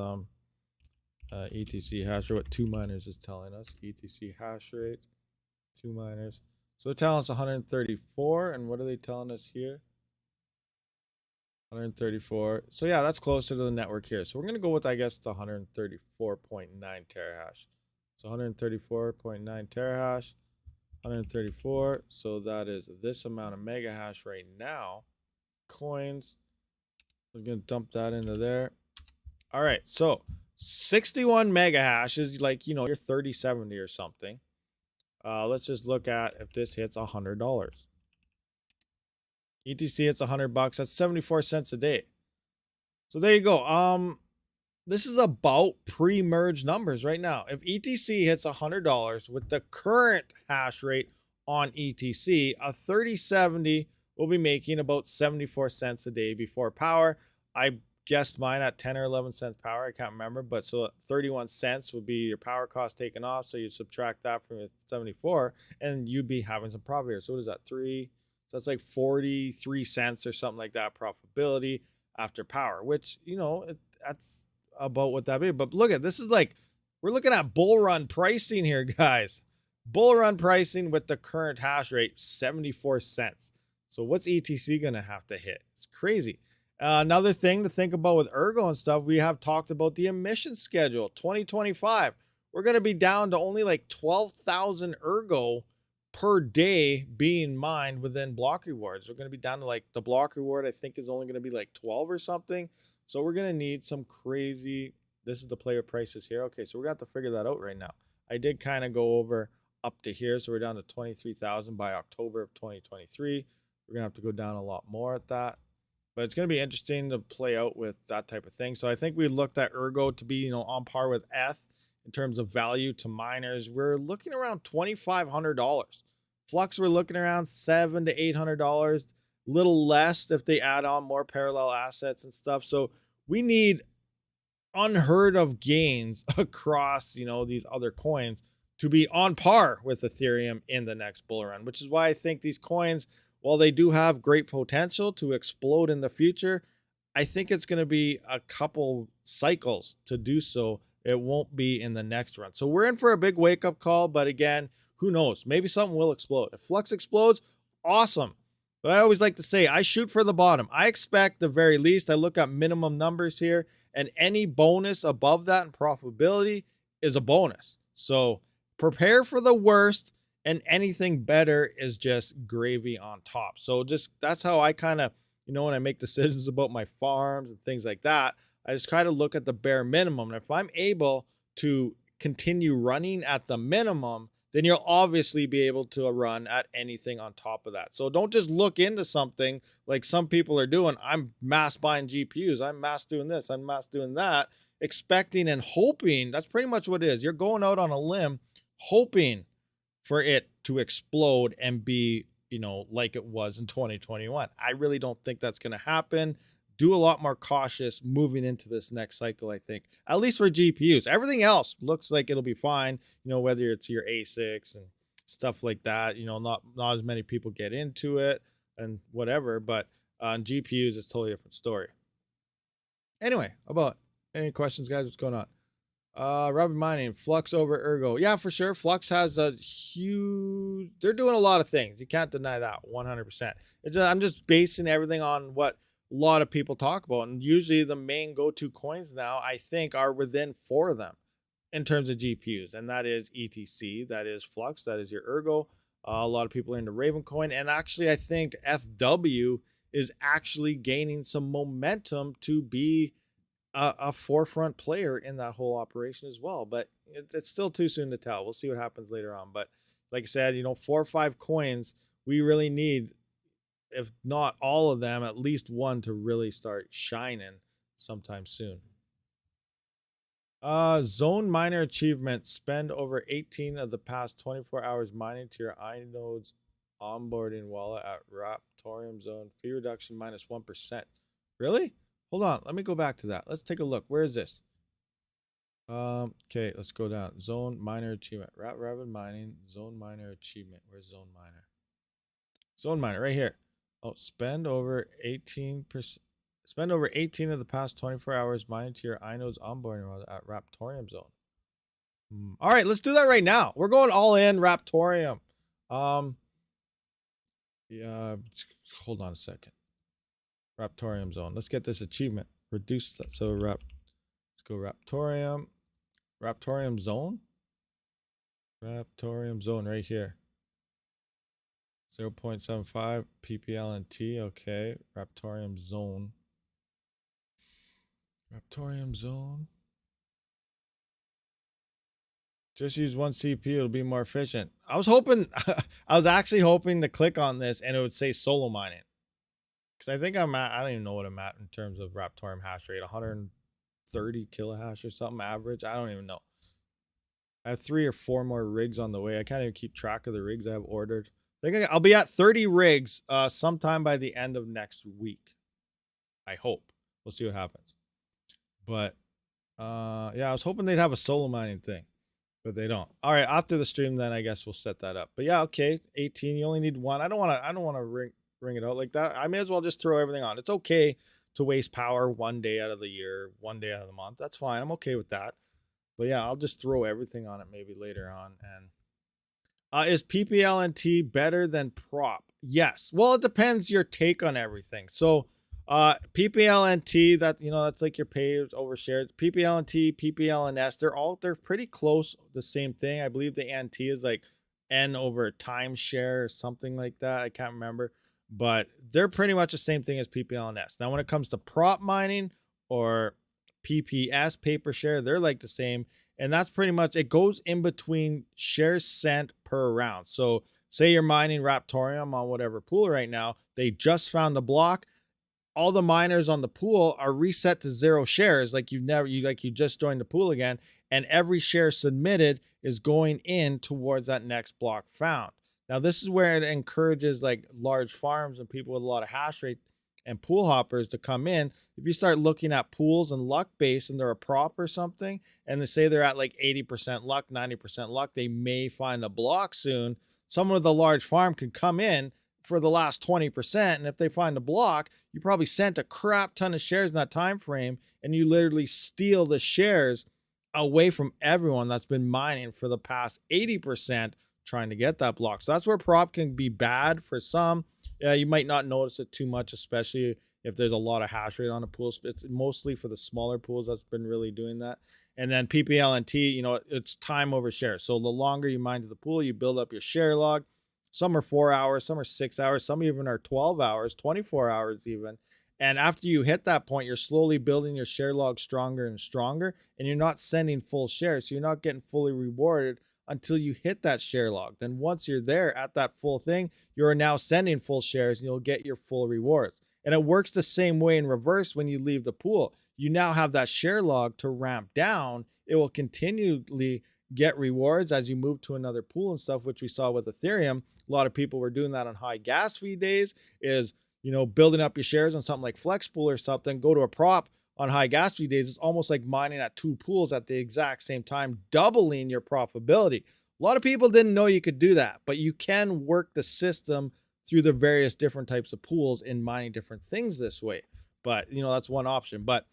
ETC hash rate, what 2Miners is telling us. ETC hash rate, 2Miners. So they're telling us 134. And what are they telling us here? 134. So yeah, that's closer to the network here. So we're going to go with, I guess, the 134.9 terahash. So 134.9 terahash, 134. So that is this amount of mega hash right now. Coins. We're going to dump that into there. All right. So 61 mega hash is like, you know, your 3070 or something. Let's just look at if this hits $100. ETC hits $100. That's 74 cents a day. So there you go. This is about pre-merge numbers right now. If ETC hits $100 with the current hash rate on ETC, a 3070 will be making about 74 cents a day before power. I guessed mine at 10 or 11 cents power. I can't remember, but so 31 cents would be your power cost taken off. So you subtract that from 74 and you'd be having some profit here. So what is that? 3. So that's like 43 cents or something like that profitability after power, which, you know, that's about what that be. But look at this, is like, we're looking at bull run pricing here, guys. Bull run pricing with the current hash rate, 74 cents. So what's ETC going to have to hit? It's crazy. Another thing to think about with Ergo and stuff, we have talked about the emission schedule. 2025, we're going to be down to only like 12,000 Ergo per day being mined within block rewards. We're going to be down to like the block reward, I think, is only going to be like 12 or something. So we're going to need some crazy. This is the player prices here. Okay, so we're going to have to figure that out right now. I did kind of go over up to here. So we're down to 23,000 by October of 2023. We're going to have to go down a lot more at that. But it's going to be interesting to play out with that type of thing. So I think we looked at Ergo to be, you know, on par with ETH in terms of value to miners. We're looking around $2,500. Flux, we're looking around $700 to $800. Little less if they add on more parallel assets and stuff. So we need unheard of gains across, you know, these other coins to be on par with Ethereum in the next bull run, which is why I think these coins, while they do have great potential to explode in the future, I think it's going to be a couple cycles to do so. It won't be in the next run. So we're in for a big wake-up call, but again, who knows? Maybe something will explode. If Flux explodes, awesome. But I always like to say, I shoot for the bottom. I expect the very least. I look at minimum numbers here, and any bonus above that in profitability is a bonus. So prepare for the worst, and anything better is just gravy on top. So just that's how I kind of, you know, when I make decisions about my farms and things like that, I just try to look at the bare minimum. And if I'm able to continue running at the minimum, then you'll obviously be able to run at anything on top of that. So don't just look into something like some people are doing. I'm mass buying GPUs. I'm mass doing this. I'm mass doing that, expecting and hoping. That's pretty much what it is. You're going out on a limb, hoping for it to explode and be, you know, like it was in 2021. I really don't think that's going to happen. Do a lot more cautious moving into this next cycle, I think, at least for GPUs. Everything else looks like it'll be fine, you know, whether it's your ASICs and stuff like that. You know, not as many people get into it and whatever, but on GPUs, it's a totally different story. Anyway, about any questions, guys? What's going on? Rabid mining, Flux over Ergo. Yeah, for sure. Flux has a huge, they're doing a lot of things. You can't deny that 100%. I'm just basing everything on what a lot of people talk about, and usually the main go-to coins now, I think, are within 4 of them in terms of GPUs, and that is ETC, that is Flux, that is your Ergo. A lot of people are into Ravencoin, and actually I think FW is actually gaining some momentum to be a forefront player in that whole operation as well. But it's still too soon to tell. We'll see what happens later on. But like I said, you know, 4 or 5 coins, we really need, if not all of them, at least one to really start shining sometime soon. Zone miner achievement. Spend over 18 of the past 24 hours mining to your inodes onboarding wallet at Raptorium Zone. Fee reduction minus 1%. Really? Hold on. Let me go back to that. Let's take a look. Where is this? Okay, let's go down. Zone miner achievement. Rabid mining. Zone miner achievement. Where's zone miner? Zone miner right here. Oh, spend over 18%. Spend over 18 of the past 24 hours mining to your inodes onboarding wallet at Raptorium Zone. All right, let's do that right now. We're going all in Raptorium. Yeah, hold on a second. Raptorium Zone. Let's get this achievement. Reduce that. So let's go Raptorium. Raptorium Zone. Raptorium Zone right here. 0.75 PPLNT. Okay. Raptorium Zone. Raptorium Zone. Just use one CPU. It'll be more efficient. I was hoping, I was actually hoping to click on this and it would say solo mining. Because I think I'm at, I don't even know what I'm at in terms of Raptorium hash rate. 130 kilohash or something average. I don't even know. I have 3 or 4 more rigs on the way. I can't even keep track of the rigs I have ordered. I think I'll be at 30 rigs sometime by the end of next week. I hope. We'll see what happens. But yeah, I was hoping they'd have a solo mining thing, but they don't. All right, after the stream, then I guess we'll set that up. But yeah, okay, 18. You only need 1. I don't want to ring it out like that. I may as well just throw everything on. It's okay to waste power 1 day out of the year, 1 day out of the month. That's fine. I'm okay with that. But yeah, I'll just throw everything on it maybe later on. And is PPLNT better than prop? Yes. Well, it depends your take on everything. So PPLNT, that, you know, that's like your pay over shares. PPLNT, PPLNS, they're pretty close, the same thing. I believe the NT is like N over timeshare or something like that. I can't remember, but they're pretty much the same thing as PPLNS. Now, when it comes to prop mining or PPS, paper share, they're like the same. And that's pretty much, it goes in between shares sent per round. So say you're mining Raptorium on whatever pool right now, they just found the block. All the miners on the pool are reset to 0 shares, like you just joined the pool again, and every share submitted is going in towards that next block found. Now, this is where it encourages like large farms and people with a lot of hash rate and pool hoppers to come in. If you start looking at pools and luck base and they're a prop or something, and they say they're at like 80% luck, 90% luck, they may find a block soon. Someone with a large farm can come in for the last 20%, and if they find a block, you probably sent a crap ton of shares in that time frame, and you literally steal the shares away from everyone that's been mining for the past 80% trying to get that block. So that's where prop can be bad for some. You might not notice it too much, especially if there's a lot of hash rate on a pool. It's mostly for the smaller pools that's been really doing that. And then PPLNT, you know, it's time over share. So the longer you mine to the pool, you build up your share log. Some are 4 hours, some are 6 hours, some even are 12 hours, 24 hours even. And after you hit that point, you're slowly building your share log stronger and stronger, and you're not sending full shares. So you're not getting fully rewarded until you hit that share log. Then once you're there at that full thing, you're now sending full shares and you'll get your full rewards. And it works the same way in reverse when you leave the pool. You now have that share log to ramp down. It will continually get rewards as you move to another pool and stuff, which we saw with Ethereum. A lot of people were doing that on high gas fee days, is, you know, building up your shares on something like Flex Pool or something, go to a prop on high gas fee days. It's almost like mining at 2 pools at the exact same time, doubling your profitability. A lot of people didn't know you could do that, but you can work the system through the various different types of pools in mining different things this way. But, you know, that's one option. But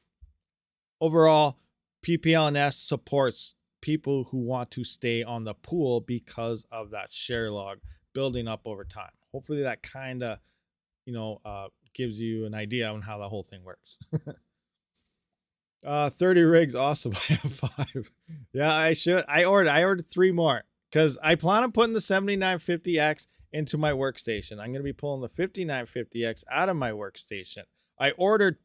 overall, PPLNS supports people who want to stay on the pool because of that share log building up over time. Hopefully that kind of, you know, gives you an idea on how the whole thing works. 30 rigs. Awesome. I have 5. Yeah, I ordered 3 more because I plan on putting the 7950X into my workstation. I'm going to be pulling the 5950X out of my workstation. I ordered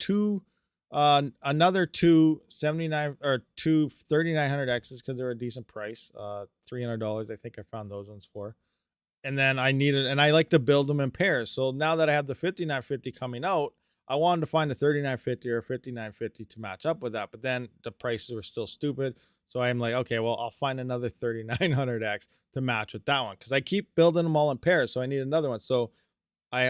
another two 3900Xs because they're a decent price, $300. I think I found those ones for. And then I like to build them in pairs. So now that I have the 5950 coming out, I wanted to find a 3950 or a 5950 to match up with that. But then the prices were still stupid. So I'm like, okay, well, I'll find another 3900X to match with that one because I keep building them all in pairs. So I need another one. So I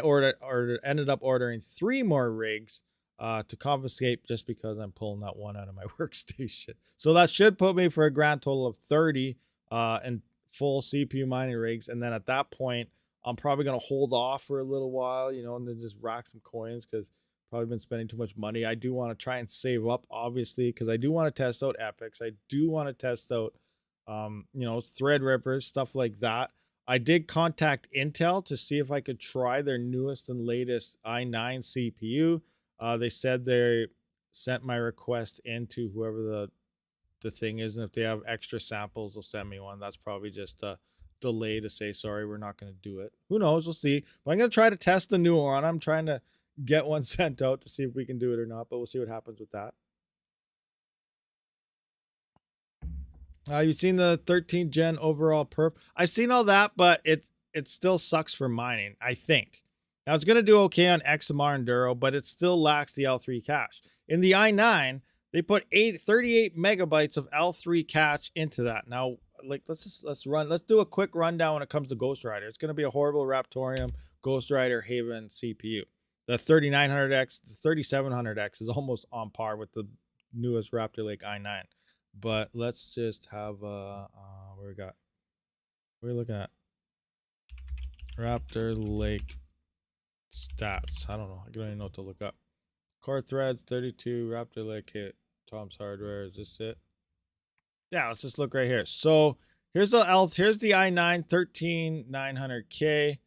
ended up ordering 3 more rigs to confiscate just because I'm pulling that one out of my workstation. So that should put me for a grand total of 30 and full CPU mining rigs. And then at that point, I'm probably going to hold off for a little while, you know, and then just rack some coins because probably been spending too much money. I do want to try and save up, obviously, because I do want to test out epics. I do want to test out, you know, thread rippers, stuff like that. I did contact Intel to see if I could try their newest and latest i9 CPU. They said they sent my request into whoever the thing is, and if they have extra samples, they'll send me one. That's probably just a delay to say, sorry, we're not going to do it. Who knows? We'll see. But I'm going to try to test the new one. I'm trying to get one sent out to see if we can do it or not, but we'll see what happens with that. You've seen the 13th gen overall perp. I've seen all that, but it still sucks for mining, I think. Now, it's going to do okay on XMR and Duro, but it still lacks the L3 cache. In the i9, they put 38 megabytes of L3 cache into that. Now, like, let's do a quick rundown when it comes to Ghost Rider. It's going to be a horrible Raptorium Ghost Rider Haven CPU. The 3900X, the 3700X is almost on par with the newest Raptor Lake i9. But let's just have what are we looking at? Raptor Lake stats. I don't know. I don't even know what to look up. Core threads 32. Raptor Lake hit. Tom's Hardware. Is this it? Yeah, let's just look right here. So here's the i9 13900K,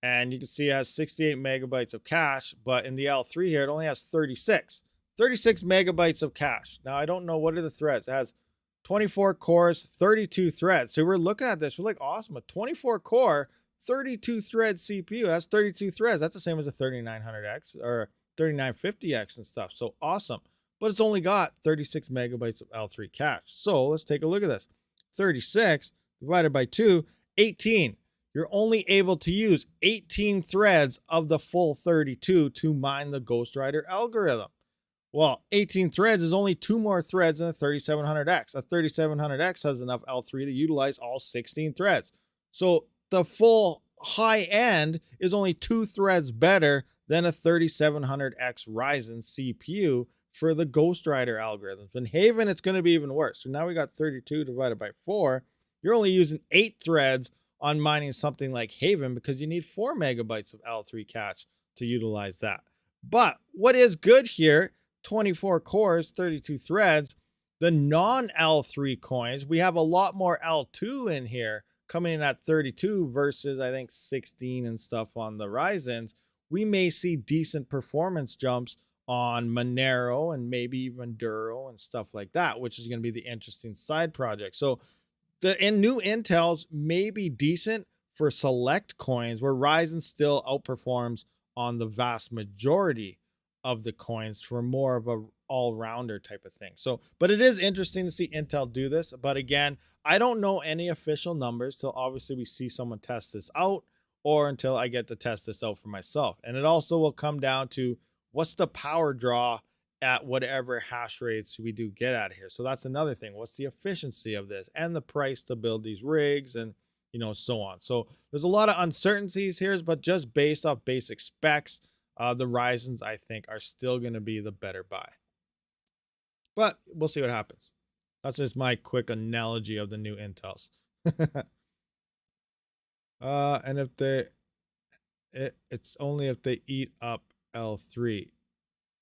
and you can see it has 68 megabytes of cache, but in the L3 here, it only has 36 megabytes of cache. Now, I don't know what are the threads. It has 24 cores, 32 threads. So we're looking at this. We're like, awesome. A 24 core, 32 thread CPU. That's 32 threads. That's the same as a 3900X or 3950X and stuff. So awesome. But it's only got 36 megabytes of L3 cache. So let's take a look at this. 36 divided by 2, 18. You're only able to use 18 threads of the full 32 to mine the Ghostwriter algorithm. Well, 18 threads is only 2 more threads than a 3700X. A 3700X has enough L3 to utilize all 16 threads. So the full high end is only 2 threads better than a 3700X Ryzen CPU for the Ghostwriter algorithms. In Haven, it's going to be even worse. So now we got 32 divided by 4. You're only using 8 threads on mining something like Haven because you need 4 megabytes of L3 cache to utilize that. But what is good here, 24 cores, 32 threads, the non-L3 coins, we have a lot more L2 in here coming in at 32 versus I think 16 and stuff on the Ryzens. We may see decent performance jumps on Monero and maybe even Duro and stuff like that, which is going to be the interesting side project. So the new Intels may be decent for select coins where Ryzen still outperforms on the vast majority of the coins for more of a all-rounder type of thing. So, but it is interesting to see Intel do this. But again, I don't know any official numbers till obviously we see someone test this out or until I get to test this out for myself. And it also will come down to what's the power draw at whatever hash rates we do get out of here. So that's another thing. What's the efficiency of this and the price to build these rigs and, you know, so on. So there's a lot of uncertainties here, but just based off basic specs, the Ryzens, I think, are still going to be the better buy. But we'll see what happens. That's just my quick analogy of the new Intels. And if they, it's only if they eat up L3.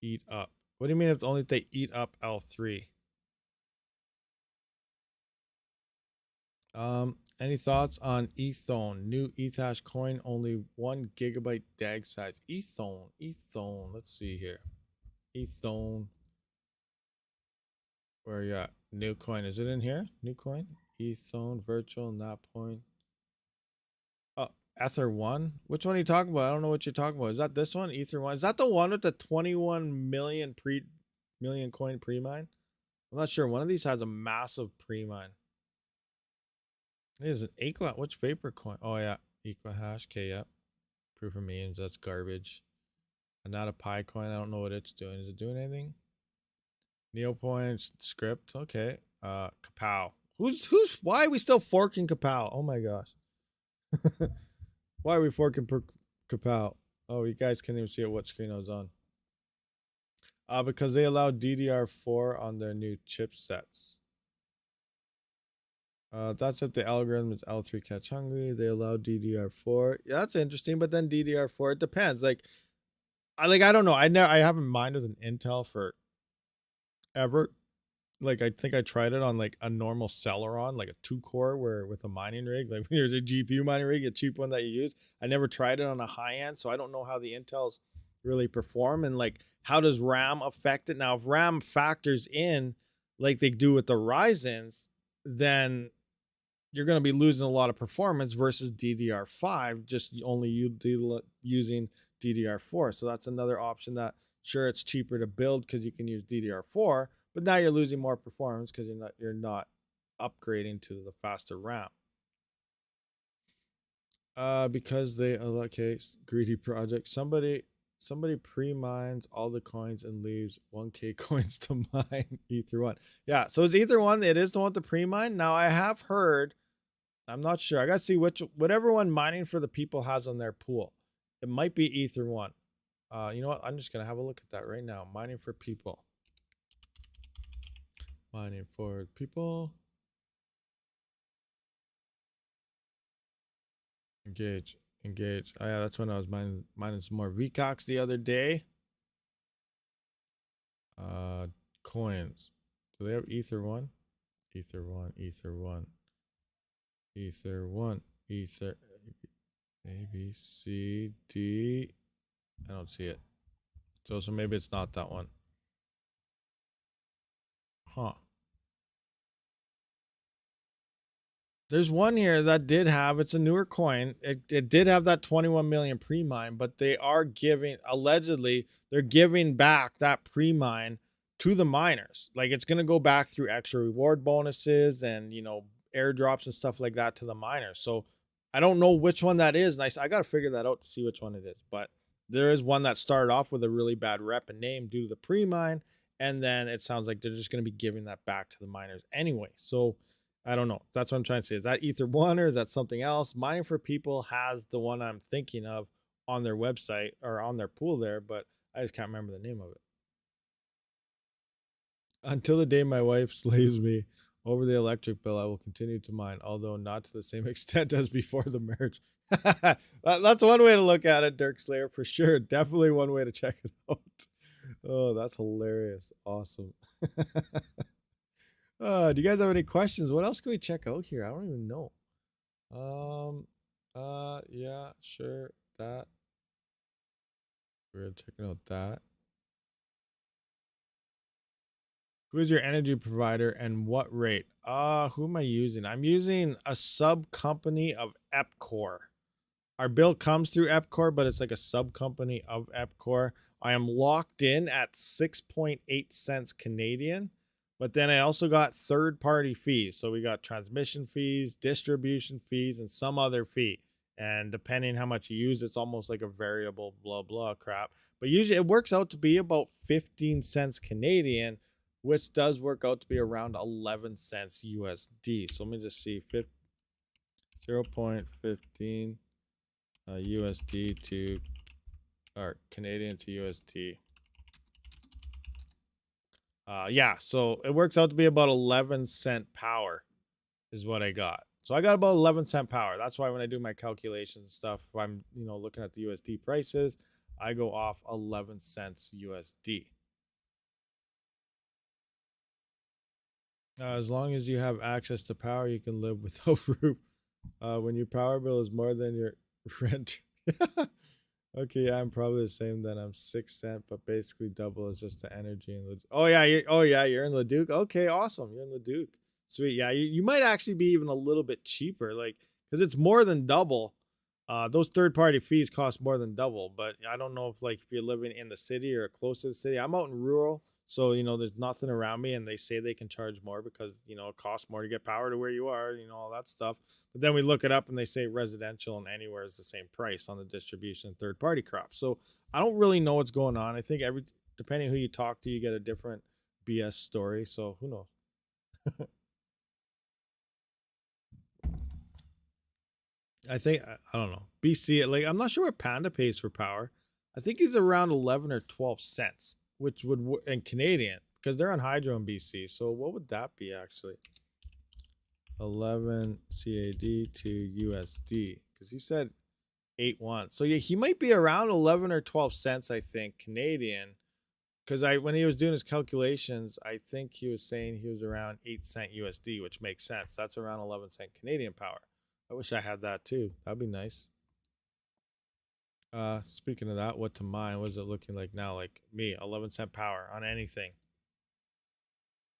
Eat up. What do you mean if only if they eat up L3? Any thoughts on Ethone? New Ethash coin, only 1 gigabyte DAG size. Ethone. Let's see here. Ethone. Where are you at? New coin. Is it in here? New coin? Ethone, virtual, not point. Oh, Ether 1? Which one are you talking about? I don't know what you're talking about. Is that this one? Ether 1? Is that the one with the 21 million coin pre-mine? I'm not sure. One of these has a massive pre-mine. It is an Aqua. Which paper coin? Oh, yeah. Equihash. Okay, yep. Proof of memes. That's garbage. And not a Pi coin. I don't know what it's doing. Is it doing anything? Neopoint script. Okay. Kapow. Why are we still forking Kapow? Oh my gosh. Why are we forking Kapow? Oh, you guys can't even see what screen I was on. Because they allow DDR4 on their new chipsets. That's if the algorithm is L3 catch hungry. They allow DDR4. Yeah, that's interesting. But then DDR4, it depends. Like I don't know. I haven't mined with an Intel for ever. Like I think I tried it on like a normal Celeron, like a 2-core where with a mining rig. Like when there's a GPU mining rig, a cheap one that you use. I never tried it on a high end, so I don't know how the Intels really perform and like how does RAM affect it. Now if RAM factors in like they do with the Ryzens, then you're going to be losing a lot of performance versus DDR5 just only using DDR4. So that's another option that sure it's cheaper to build because you can use DDR4, but now you're losing more performance because you're not upgrading to the faster RAM. Because they allocate greedy project. Somebody pre-mines all the coins and leaves 1K coins to mine Ether 1. Yeah, so is Ether 1, it is the one with the pre-mine. Now I have heard, I'm not sure. I gotta see whatever one mining for the people has on their pool. It might be Ether 1. You know what? I'm just gonna have a look at that right now. Mining for people. Mining for people. Engage. Oh yeah, that's when I was mining some more VCOX the other day. Coins. Do they have Ether 1? Ether 1. Ether A, B, C, D. I don't see it. So maybe it's not that one. Huh. There's one here that did have, it's a newer coin. It did have that 21 million pre-mine, but they are giving, allegedly, they're giving back that pre-mine to the miners. Like it's going to go back through extra reward bonuses and, you know, airdrops and stuff like that to the miners. So I don't know which one that is. And I got to figure that out to see which one it is. But there is one that started off with a really bad rep and name due to the pre-mine. And then it sounds like they're just going to be giving that back to the miners anyway. So I don't know. That's what I'm trying to say. Is that Ether One or is that something else? Mining for People has the one I'm thinking of on their website or on their pool there, but I just can't remember the name of it. Until the day my wife slays me over the electric bill, I will continue to mine, although not to the same extent as before the marriage. That's one way to look at it, Dirk Slayer, for sure. Definitely one way to check it out. Oh, that's hilarious. Awesome. Do you guys have any questions? What else can we check out here? I don't even know. Yeah, sure. That. We're checking out that. Who is your energy provider and what rate? Who am I using? I'm using a sub company of Epcor. Our bill comes through Epcor, but it's like a sub company of Epcor. I am locked in at 6.8 cents Canadian. But then I also got third-party fees. So we got transmission fees, distribution fees, and some other fee. And depending how much you use, it's almost like a variable blah, blah crap. But usually it works out to be about 15 cents Canadian, which does work out to be around 11 cents USD. So let me just see, 0.15 USD to, or Canadian to USD. Yeah, so it works out to be about 11-cent power is what I got. So I got about 11-cent power. That's why when I do my calculations and stuff, if I'm, you know, looking at the USD prices, I go off 11 cents USD. As long as you have access to power, you can live without roof. When your power bill is more than your rent. Okay, yeah, I'm probably the same then. I'm 6 cents, but basically double is just the energy and oh yeah, you're in Leduc. Okay, awesome. You're in Leduc. Sweet. Yeah, you might actually be even a little bit cheaper, like because it's more than double. Those third-party fees cost more than double, but I don't know if like if you're living in the city or close to the city. I'm out in rural, so you know there's nothing around me, and they say they can charge more because you know it costs more to get power to where you are, you know, all that stuff. But then we look it up, and they say residential and anywhere is the same price on the distribution and third-party crops. So I don't really know what's going on. I think depending who you talk to, you get a different BS story. So who knows? I think I don't know. BC, like I'm not sure what Panda pays for power. I think he's around 11 or 12 cents, which would in Canadian because they're on hydro in BC. So what would that be actually? 11 CAD to USD because he said 8.1. So yeah, he might be around 11 or 12 cents. I think Canadian because when he was doing his calculations, I think he was saying he was around 8 cent USD, which makes sense. That's around 11 cent Canadian power. I wish I had that too. That'd be nice. Speaking of that, what to mine? What is it looking like now? Like me, 11-cent power on anything.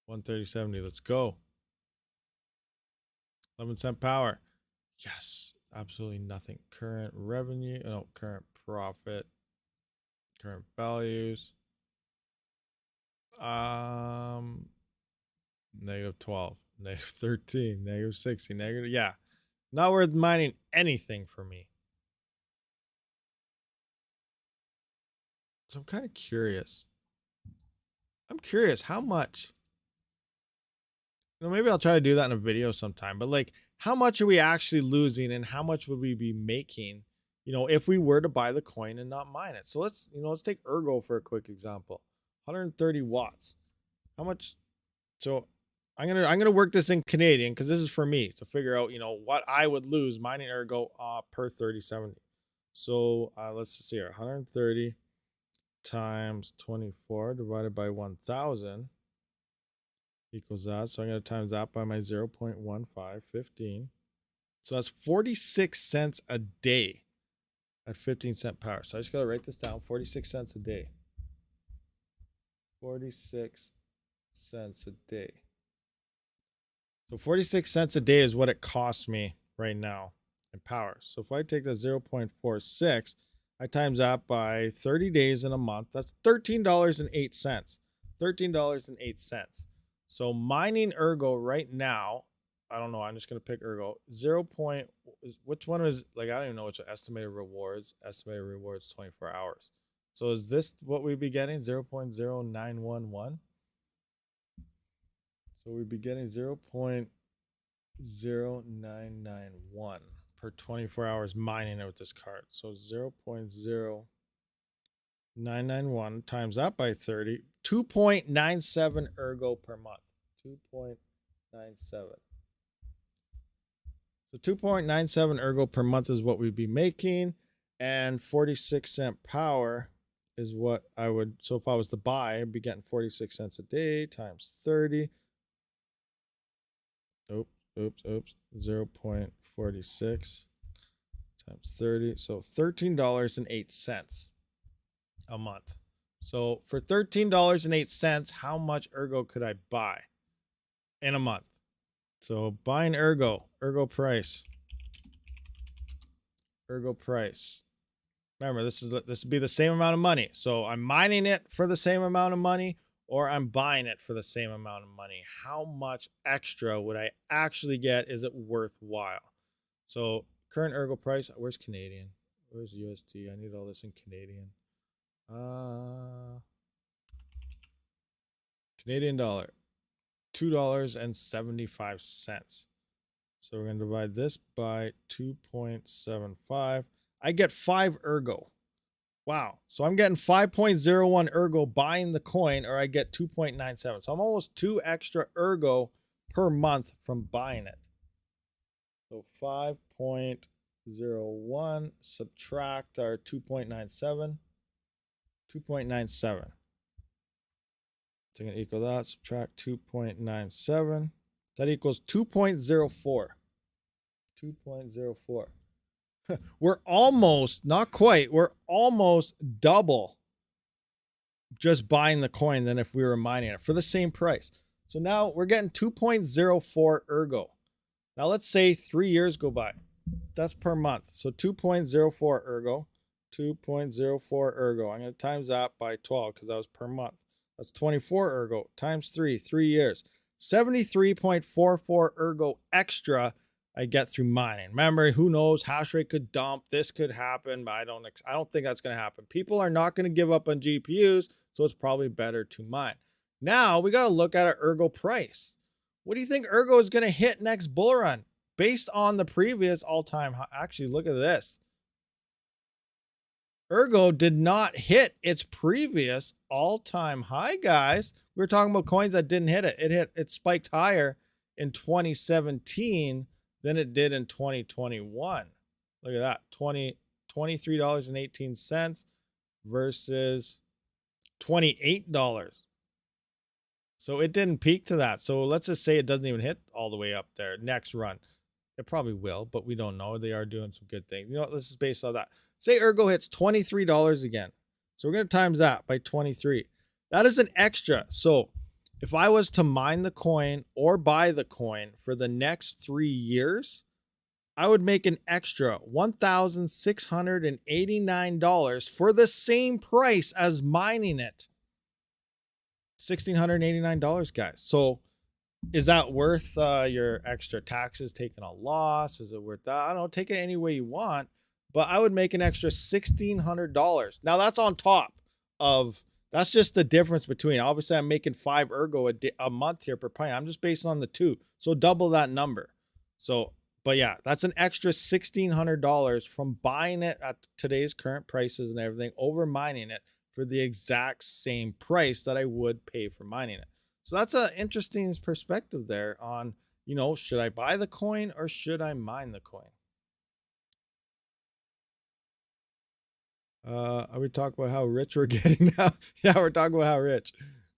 130.70. Let's go. 11-cent power. Yes, absolutely nothing. Current revenue. No, current profit. Current values. Negative 12, negative 13, negative 60, negative. Yeah. Not worth mining anything for me. So I'm kind of curious. I'm curious how much. You know, maybe I'll try to do that in a video sometime. But like, how much are we actually losing, and how much would we be making? You know, if we were to buy the coin and not mine it. So let's take Ergo for a quick example. 130 watts. How much? So I'm gonna work this in Canadian because this is for me to figure out, you know, what I would lose mining Ergo per 3070. So let's see here, 130 times 24 divided by 1000 equals that. So I'm gonna times that by my 0.1515. So that's 46 cents a day at 15-cent power. So I just gotta write this down. 46 cents a day. 46 cents a day. So 46 cents a day is what it costs me right now in power. So if I take that 0.46, I times that by 30 days in a month, that's $13.08. $13.08. So mining Ergo right now, I don't know, I'm just going to pick Ergo. Which one is, like, I don't even know which estimated rewards 24 hours. So is this what we'd be getting? 0.0911? So we'd be getting 0.0991 per 24 hours mining it with this card. So 0.0991 times that by 30, 2.97 Ergo per month. 2.97. So 2.97 Ergo per month is what we'd be making, and 46-cent power is what I would, so if I was to buy, I'd be getting 46 cents a day times 30. Oops. 0.46 times 30. So $13.08 a month. So for $13.08, how much Ergo could I buy in a month? So buying Ergo price. Remember, this would be the same amount of money. So I'm mining it for the same amount of money, or I'm buying it for the same amount of money. How much extra would I actually get? Is it worthwhile? So current Ergo price, where's Canadian? Where's USD? I need all this in Canadian. Canadian dollar, $2.75. So we're going to divide this by 2.75. I get 5 Ergo. Wow. So I'm getting 5.01 Ergo buying the coin, or I get 2.97. So I'm almost 2 extra Ergo per month from buying it. So 5.01 subtract our 2.97. 2.97. So I'm going to equal that. Subtract 2.97. That equals 2.04. 2.04. We're almost, not quite, we're almost double just buying the coin than if we were mining it for the same price. So now we're getting 2.04 Ergo. Now let's say 3 years go by. That's per month. So 2.04 Ergo. 2.04 Ergo. I'm going to times that by 12 because that was per month. That's 24 Ergo times 3 years. 73.44 Ergo extra I get through mining. Remember, who knows? Hash rate could dump. This could happen, but I don't think that's going to happen. People are not going to give up on GPUs, so it's probably better to mine. Now we got to look at our Ergo price. What do you think Ergo is going to hit next bull run based on the previous all-time high? Actually, look at this. Ergo did not hit its previous all-time high, guys. We were talking about coins that didn't hit it. It spiked higher in 2017 than it did in 2021. Look at that. $23.18 versus $28. So it didn't peak to that. So let's just say it doesn't even hit all the way up there next run. It probably will, but we don't know. They are doing some good things. You know what? This is based on that. Say Ergo hits $23 again. So we're going to times that by 23. That is an extra. So if I was to mine the coin or buy the coin for the next 3 years, I would make an extra $1,689 for the same price as mining it. $1,689, guys. So is that worth your extra taxes, taking a loss? Is it worth that? I don't know. Take it any way you want, but I would make an extra $1,600. Now that's on top of, that's just the difference between, obviously I'm making 5 Ergo a month here per pint. I'm just basing on the 2. So double that number. So, but yeah, that's an extra $1,600 from buying it at today's current prices and everything over mining it for the exact same price that I would pay for mining it. So that's an interesting perspective there on, you know, should I buy the coin or should I mine the coin? Are we talking about how rich we're getting now? Yeah, we're talking about how rich.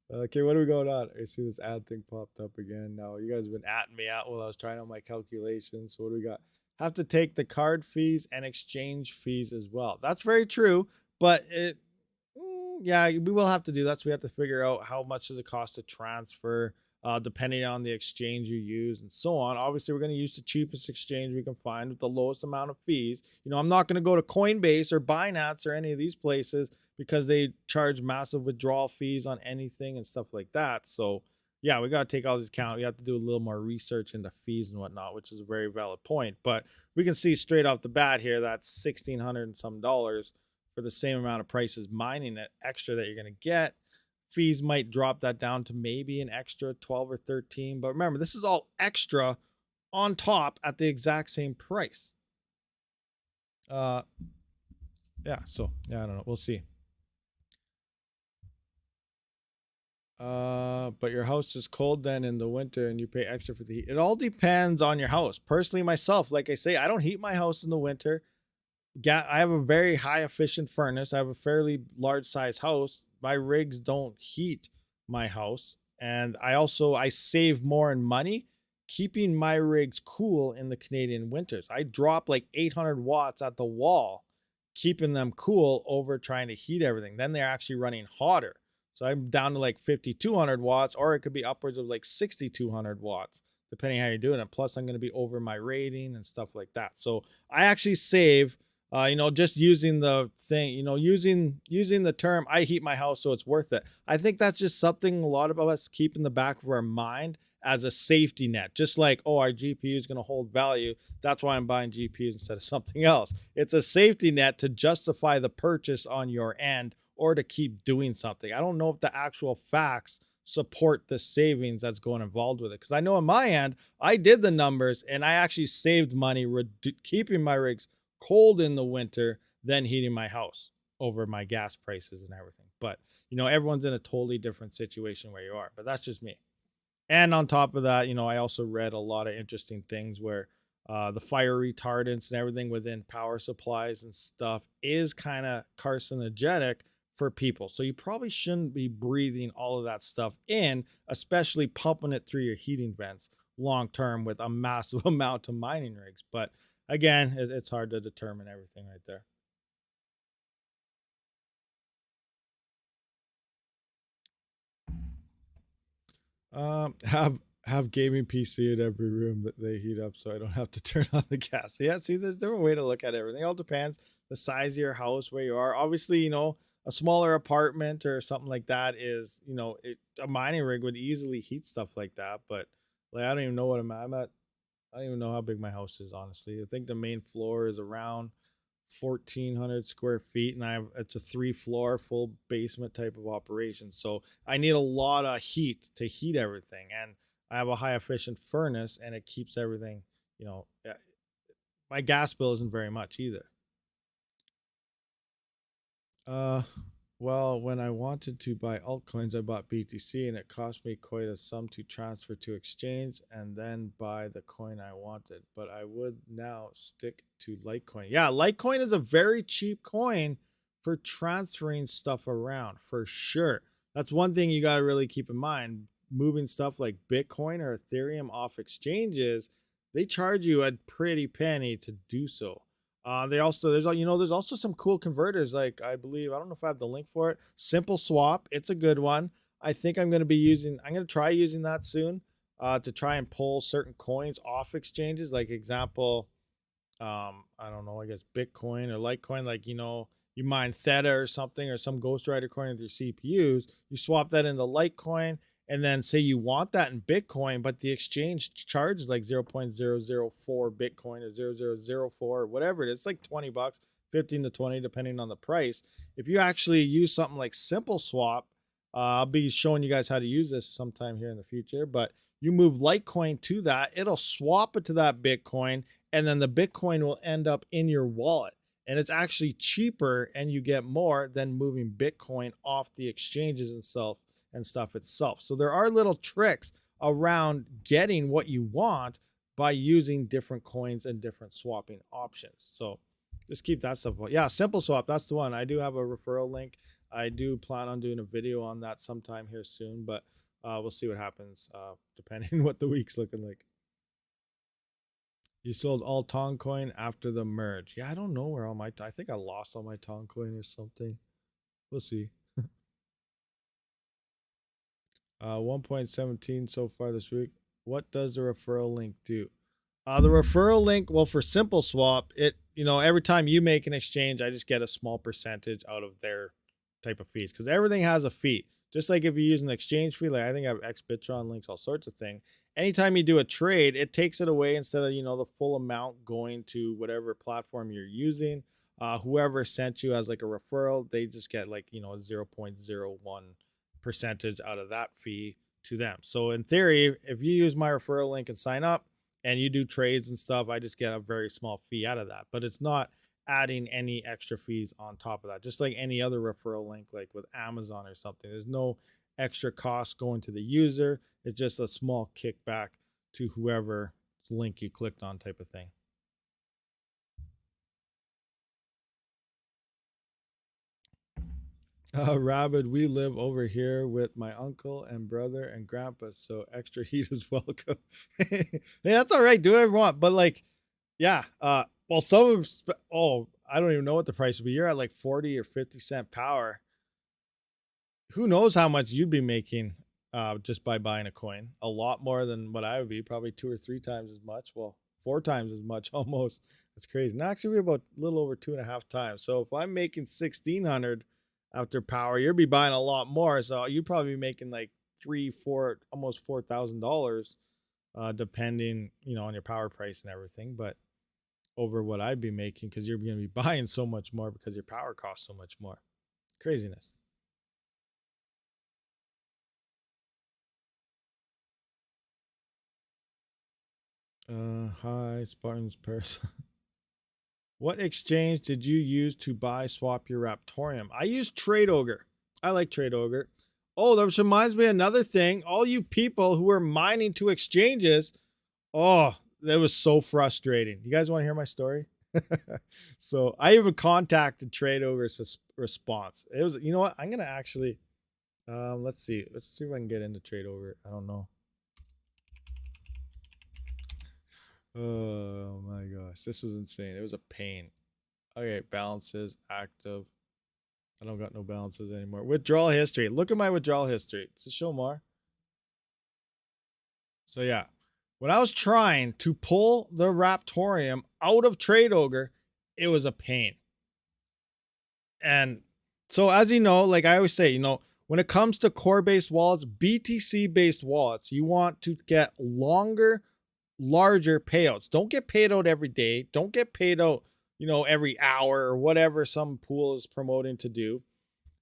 Okay, what are we going on? I see this ad thing popped up again. Now, you guys have been atting me out while I was trying out my calculations. So what do we got? Have to take the card fees and exchange fees as well. That's very true, but yeah, we will have to do that. So we have to figure out how much does it cost to transfer depending on the exchange you use and so on. Obviously, we're going to use the cheapest exchange we can find with the lowest amount of fees. You know, I'm not going to go to Coinbase or Binance or any of these places because they charge massive withdrawal fees on anything and stuff like that. So yeah, we got to take all these account. We have to do a little more research into fees and whatnot, which is a very valid point. But we can see straight off the bat here, that's $1,600 and some dollars for the same amount of prices mining it extra that you're going to get. Fees might drop that down to maybe an extra 12 or 13. But remember, this is all extra on top at the exact same price. Yeah, so yeah, I don't know. We'll see. But your house is cold then in the winter and you pay extra for the heat. It all depends on your house. Personally, myself, like I say, I don't heat my house in the winter. I have a very high efficient furnace. I have a fairly large size house. My rigs don't heat my house. And I save more in money keeping my rigs cool in the Canadian winters. I drop like 800 watts at the wall, keeping them cool over trying to heat everything. Then they're actually running hotter. So I'm down to like 5,200 watts, or it could be upwards of like 6,200 watts, depending how you're doing it. Plus, I'm going to be over my rating and stuff like that. So I actually save, just using the thing, using the term, I heat my house, so it's worth it. I think that's just something a lot of us keep in the back of our mind as a safety net. Just like, oh, our GPU is going to hold value. That's why I'm buying GPUs instead of something else. It's a safety net to justify the purchase on your end, or to keep doing something. I don't know if the actual facts support the savings that's going involved with it. Because I know on my end, I did the numbers and I actually saved money keeping my rigs cold in the winter than heating my house over my gas prices and everything. But, everyone's in a totally different situation where you are. But that's just me. And on top of that, I also read a lot of interesting things where the fire retardants and everything within power supplies and stuff is kind of carcinogenic for people. So you probably shouldn't be breathing all of that stuff in, especially pumping it through your heating vents long term with a massive amount of mining rigs. But again, it's hard to determine everything right there. Have gaming PC in every room that they heat up, so I don't have to turn on the gas. Yeah, see, there's a different way to look at everything. It all depends the size of your house, where you are. Obviously, a smaller apartment or something like that is, a mining rig would easily heat stuff like that. But like, I don't even know what I'm at. I don't even know how big my house is, honestly. I think the main floor is around 1,400 square feet, and it's a 3-floor full basement type of operation. So I need a lot of heat to heat everything, and I have a high efficient furnace, and it keeps everything. My gas bill isn't very much either. Well, when I wanted to buy altcoins, I bought BTC, and it cost me quite a sum to transfer to exchange and then buy the coin I wanted. But I would now stick to Litecoin. Yeah, Litecoin is a very cheap coin for transferring stuff around, for sure. That's one thing you got to really keep in mind. Moving stuff like Bitcoin or Ethereum off exchanges, they charge you a pretty penny to do so. There's also some cool converters. Like, I don't know if I have the link for it. Simple Swap, it's a good one. I think I'm going to try using that soon, to try and pull certain coins off exchanges. Like example, I don't know, I guess Bitcoin or Litecoin, like, you mine Theta or something, or some Ghostwriter coin with your CPUs, you swap that into Litecoin, and then say you want that in Bitcoin, but the exchange charges like 0.004 Bitcoin or 0.004 or whatever it is. It's like $20, 15 to 20, depending on the price. If you actually use something like Simple Swap, I'll be showing you guys how to use this sometime here in the future, but you move Litecoin to that, it'll swap it to that Bitcoin, and then the Bitcoin will end up in your wallet. And it's actually cheaper, and you get more than moving Bitcoin off the exchanges and stuff itself. So there are little tricks around getting what you want by using different coins and different swapping options. So just keep that stuff. Yeah, Simple Swap, that's the one. I do have a referral link. I do plan on doing a video on that sometime here soon, but we'll see what happens, depending on what the week's looking like. You sold all Toncoin after the merge. Yeah, I don't know where I think I lost all my Toncoin or something. We'll see. 1.17 so far this week. What does the referral link do? The referral link, well, for Simple Swap, every time you make an exchange, I just get a small percentage out of their type of fees because everything has a fee. Just like if you use an exchange fee, like I think I have Xbitron links, all sorts of things. Anytime you do a trade, it takes it away instead of, the full amount going to whatever platform you're using. Whoever sent you as like a referral, they just get like, a 0.01 percentage out of that fee to them. So in theory, if you use my referral link and sign up and you do trades and stuff, I just get a very small fee out of that, but it's not adding any extra fees on top of that. Just like any other referral link, like with Amazon or something, there's no extra cost going to the user. It's just a small kickback to whoever's link you clicked on type of thing. Rabid, we live over here with my uncle and brother and grandpa, so extra heat is welcome. Hey, that's all right. Do whatever you want. But like, yeah. Well, I don't even know what the price would be. You're at like 40 or 50 cent power. Who knows how much you'd be making just by buying a coin? A lot more than what I would be, probably 2 or 3 times as much. Well, 4 times as much almost. That's crazy. And actually, we're about a little over 2.5 times. So if I'm making 1,600 after power, you'll be buying a lot more. So you'd probably be making like $3,000, almost $4,000, depending, on your power price and everything. But over what I'd be making, because you're going to be buying so much more because your power costs so much more. Craziness. Hi, Spartans Paris. What exchange did you use to buy swap your Raptorium? I used Trade Ogre. I like Trade Ogre. Oh, that reminds me of another thing. All you people who are mining to exchanges, oh, that was so frustrating. You guys want to hear my story? So I even contacted Trade Ogre's response. It was, you know what? I'm gonna actually, let's see if I can get into Trade Ogre. I don't know. Oh my gosh, this was insane. It was a pain. Okay, balances active. I don't got no balances anymore. Withdrawal history. Look at my withdrawal history. Does it show more? So yeah, when I was trying to pull the Raptorium out of Trade Ogre, it was a pain. And so as you know, like I always say, when it comes to core-based wallets, BTC-based wallets, you want to get longer, larger payouts. Don't get paid out every day. Don't get paid out, every hour or whatever some pool is promoting to do.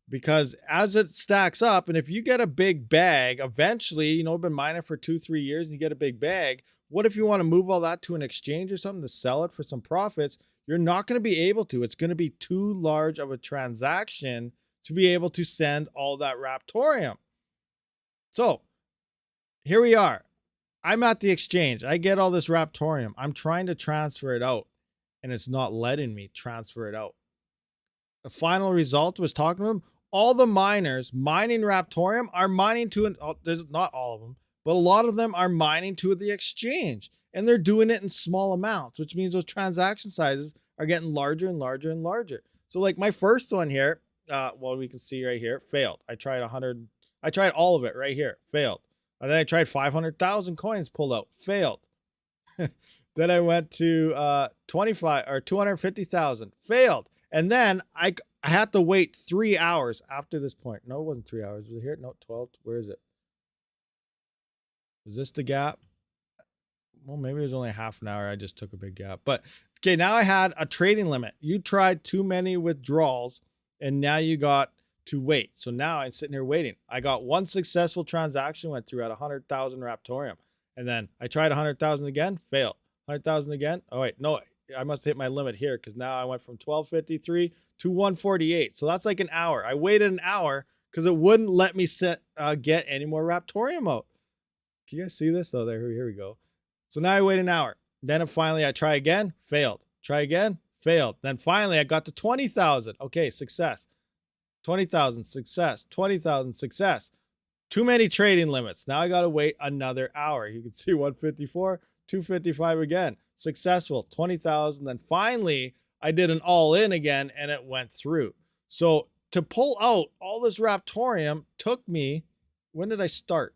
Because as it stacks up, and if you get a big bag, eventually, been mining for 2-3 years and you get a big bag, what if you want to move all that to an exchange or something to sell it for some profits? You're not going to be able to. It's going to be too large of a transaction to be able to send all that Raptorium. So here we are. I'm at the exchange. I get all this Raptorium. I'm trying to transfer it out, and it's not letting me transfer it out. The final result was talking to them. All the miners mining Raptorium are mining to there's not all of them, but a lot of them are mining to the exchange, and they're doing it in small amounts, which means those transaction sizes are getting larger and larger and larger. So like my first one here, we can see right here, failed. I tried all of it right here, failed. And then I tried 500,000 coins pulled out, failed. Then I went to 25 or 250,000, failed. And then I had to wait 3 hours after this point. No, it wasn't 3 hours. Was it here? No, 12. Where is it? Was this the gap? Well, maybe it was only half an hour. I just took a big gap. But okay, now I had a trading limit. You tried too many withdrawals, and now you got to wait. So now I'm sitting here waiting. I got one successful transaction, went through at 100,000 Raptorium. And then I tried 100,000 again, failed. 100,000 again. Oh, wait, no. I must hit my limit here because now I went from 1253 to 148. So that's like an hour. I waited an hour because it wouldn't let me get any more Raptorium out. Can you guys see this? Oh, here we go. So now I wait an hour. Then finally I try again, failed. Try again, failed. Then finally I got to 20,000. Okay, success. 20,000, success. 20,000, success. Too many trading limits. Now I got to wait another hour. You can see 154, 255 again. Successful, 20,000. Then finally, I did an all-in again, and it went through. So to pull out all this Raptorium took me when did I start?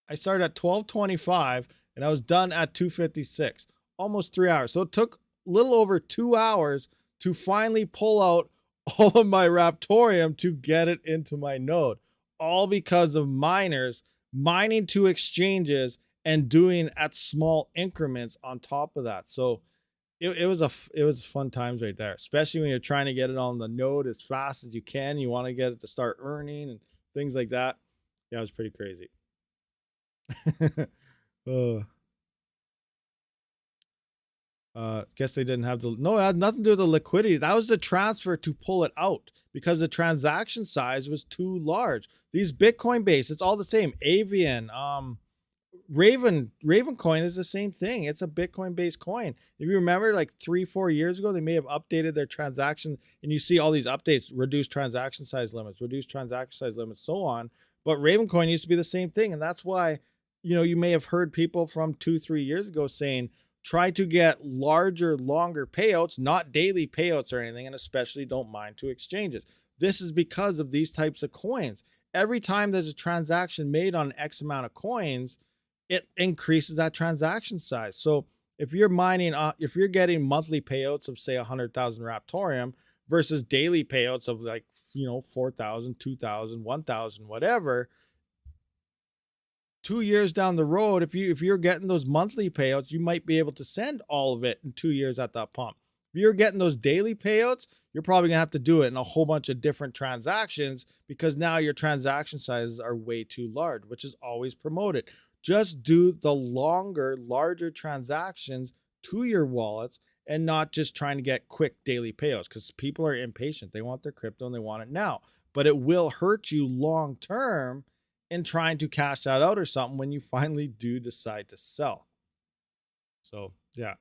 I started at 12:25 and I was done at 2:56, almost 3 hours. So it took a little over 2 hours to finally pull out all of my Raptorium to get it into my node, all because of miners mining to exchanges and doing at small increments on top of that. So it was fun times right there, especially when you're trying to get it on the node as fast as you can. You want to get it to start earning and things like that. Yeah, it was pretty crazy. Guess they didn't have no, it had nothing to do with the liquidity. That was the transfer to pull it out because the transaction size was too large. These Bitcoin based, it's all the same. Avian, Raven coin is the same thing. It's a Bitcoin based coin. If you remember, like 3-4 years ago, they may have updated their transaction, and you see all these updates: reduce transaction size limits, so on. But Raven coin used to be the same thing, and that's why, you may have heard people from 2-3 years ago saying, try to get larger, longer payouts, not daily payouts or anything, and especially don't mine to exchanges. This is because of these types of coins. Every time there's a transaction made on X amount of coins, it increases that transaction size. So if you're mining, if you're getting monthly payouts of say 100,000 Raptorium versus daily payouts of like 4,000, 2,000, 1,000, whatever, 2 years down the road, if you're getting those monthly payouts, you might be able to send all of it in 2 years at that pump. If you're getting those daily payouts, you're probably gonna have to do it in a whole bunch of different transactions because now your transaction sizes are way too large, which is always promoted. Just do the longer, larger transactions to your wallets and not just trying to get quick daily payouts, because people are impatient. They want their crypto and they want it now, but it will hurt you long term in trying to cash that out or something when you finally do decide to sell. So yeah,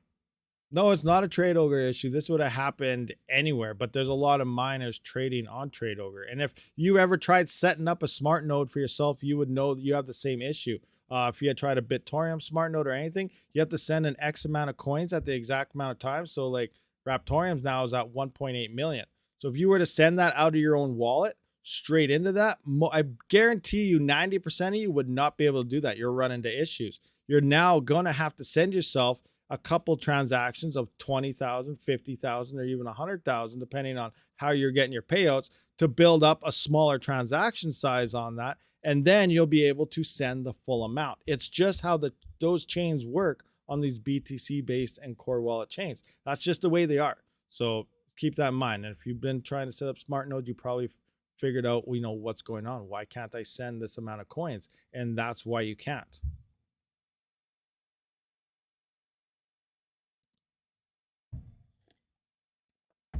no, it's not a trade ogre issue. This would have happened anywhere, but there's a lot of miners trading on trade ogre. And if you ever tried setting up a smart node for yourself, you would know that you have the same issue. If you had tried a Bitorium smart node or anything, you have to send an X amount of coins at the exact amount of time. So like Raptorium's now is at 1.8 million. So if you were to send that out of your own wallet straight into that, I guarantee you 90% of you would not be able to do that. You'll run into issues. You're now going to have to send yourself a couple transactions of 20,000, 50,000, or even 100,000, depending on how you're getting your payouts, to build up a smaller transaction size on that. And then you'll be able to send the full amount. It's just how those chains work on these BTC based and core wallet chains. That's just the way they are. So keep that in mind. And if you've been trying to set up smart nodes, you probably figured out, what's going on. Why can't I send this amount of coins? And that's why you can't.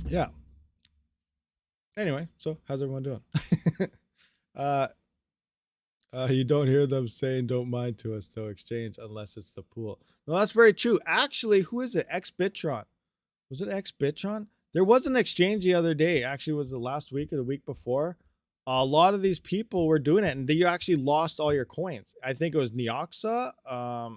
Yeah. Anyway, so how's everyone doing? You don't hear them saying don't mind to us, though, exchange, unless it's the pool. No, that's very true. Actually, who is it? Xbitron. Was it Xbitron? There was an exchange the other day. Actually, was it last week or the week before? A lot of these people were doing it, and you actually lost all your coins. I think it was Neoxa. I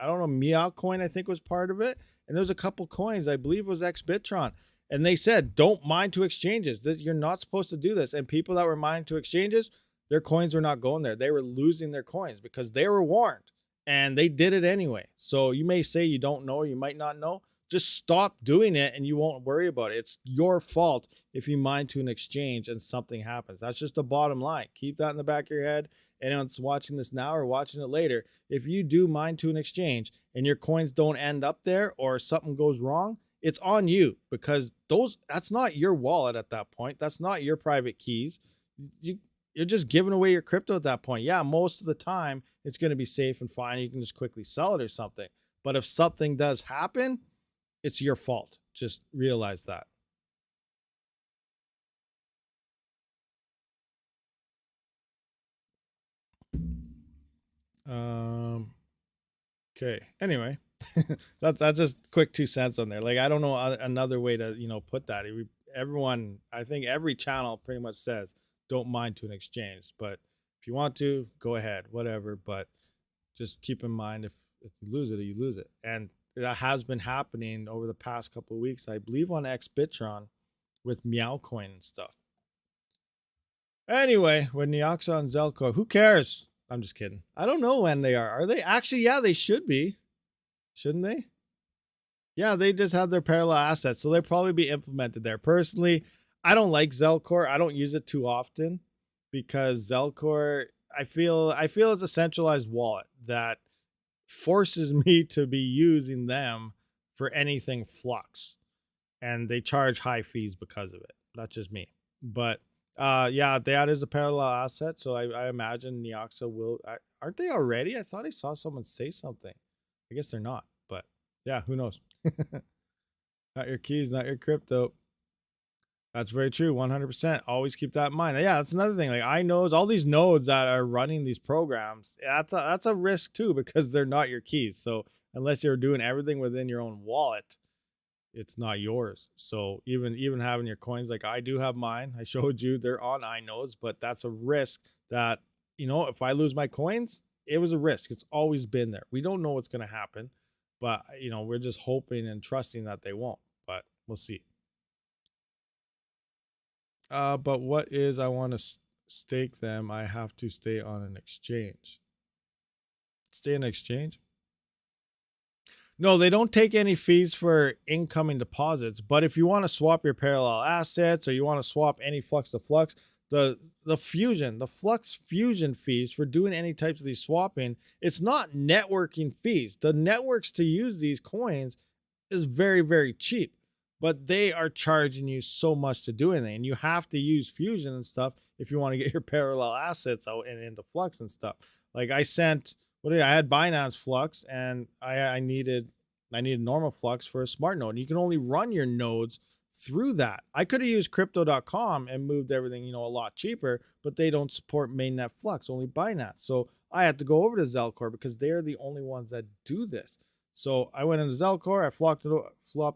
don't know, Meow Coin, I think, was part of it. And there was a couple coins. I believe it was Xbitron. And they said, don't mine to exchanges. You're not supposed to do this. And people that were mining to exchanges, their coins were not going there. They were losing their coins because they were warned and they did it anyway. So you may say you don't know, or you might not know. Just stop doing it and you won't worry about it. It's your fault if you mine to an exchange and something happens. That's just the bottom line. Keep that in the back of your head. Anyone's watching this now or watching it later, if you do mine to an exchange and your coins don't end up there or something goes wrong, it's on you, because that's not your wallet at that point. That's not your private keys. You're just giving away your crypto at that point. Yeah, most of the time it's going to be safe and fine. You can just quickly sell it or something. But if something does happen, it's your fault. Just realize that. Okay. Anyway, that's just quick 2 cents on there. Like, I don't know another way to, put that. Everyone, I think every channel pretty much says don't mine to an exchange, but if you want to, go ahead, whatever. But just keep in mind, if you lose it, you lose it. And that has been happening over the past couple of weeks, I believe, on Xbitron with Meow Coin and stuff. Anyway, with Neoxa and Zelcore, who cares? I'm just kidding. I don't know when they are. Are they actually? Yeah, they should be. Shouldn't they? Yeah, they just have their parallel assets, so they'll probably be implemented there. Personally, I don't like Zelcore. I don't use it too often because Zelcore, I feel it's a centralized wallet that forces me to be using them for anything Flux, and they charge high fees because of it. That's just me. But yeah, that is a parallel asset, so I imagine Neoxa will. Aren't they already? I thought I saw someone say something. I guess they're not, but yeah, who knows? Not your keys, not your crypto. That's very true. 100%. Always keep that in mind. Yeah, that's another thing. Like I knows all these nodes that are running these programs. That's a risk too because they're not your keys. So unless you're doing everything within your own wallet, it's not yours. So even having your coins, like I do have mine. I showed you they're on iNodes, but that's a risk that if I lose my coins, it was a risk. It's always been there. We don't know what's gonna happen, but we're just hoping and trusting that they won't. But we'll see. But what is I want to stake them? I have to stay on an exchange. Stay in an exchange? No, they don't take any fees for incoming deposits. But if you want to swap your parallel assets or you want to swap any Flux to Flux, the Flux fusion fees for doing any types of these swapping, it's not networking fees. The networks to use these coins is very, very cheap, but they are charging you so much to do anything. And you have to use fusion and stuff if you want to get your parallel assets out and into Flux and stuff. Like I had Binance Flux and I needed normal Flux for a smart node. And you can only run your nodes through that. I could have used crypto.com and moved everything, a lot cheaper, but they don't support mainnet Flux, only Binance. So I had to go over to Zelcore because they're the only ones that do this. So I went into Zelcore, I flopped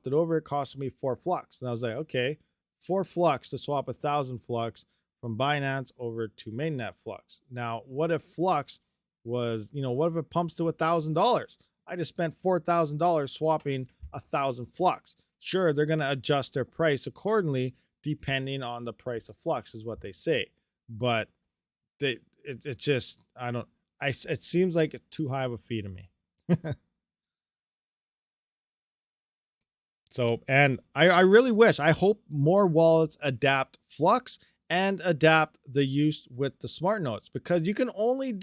it over, it cost me 4 Flux. And I was like, okay, 4 Flux to swap 1,000 Flux from Binance over to mainnet Flux. Now, what if Flux was, what if it pumps to $1,000? I just spent $4,000 swapping 1,000 Flux. Sure, they're going to adjust their price accordingly depending on the price of Flux, is what they say. But it just, it seems like it's too high of a fee to me. So, and I really I hope more wallets adapt Flux and adapt the use with the smart nodes, because you can only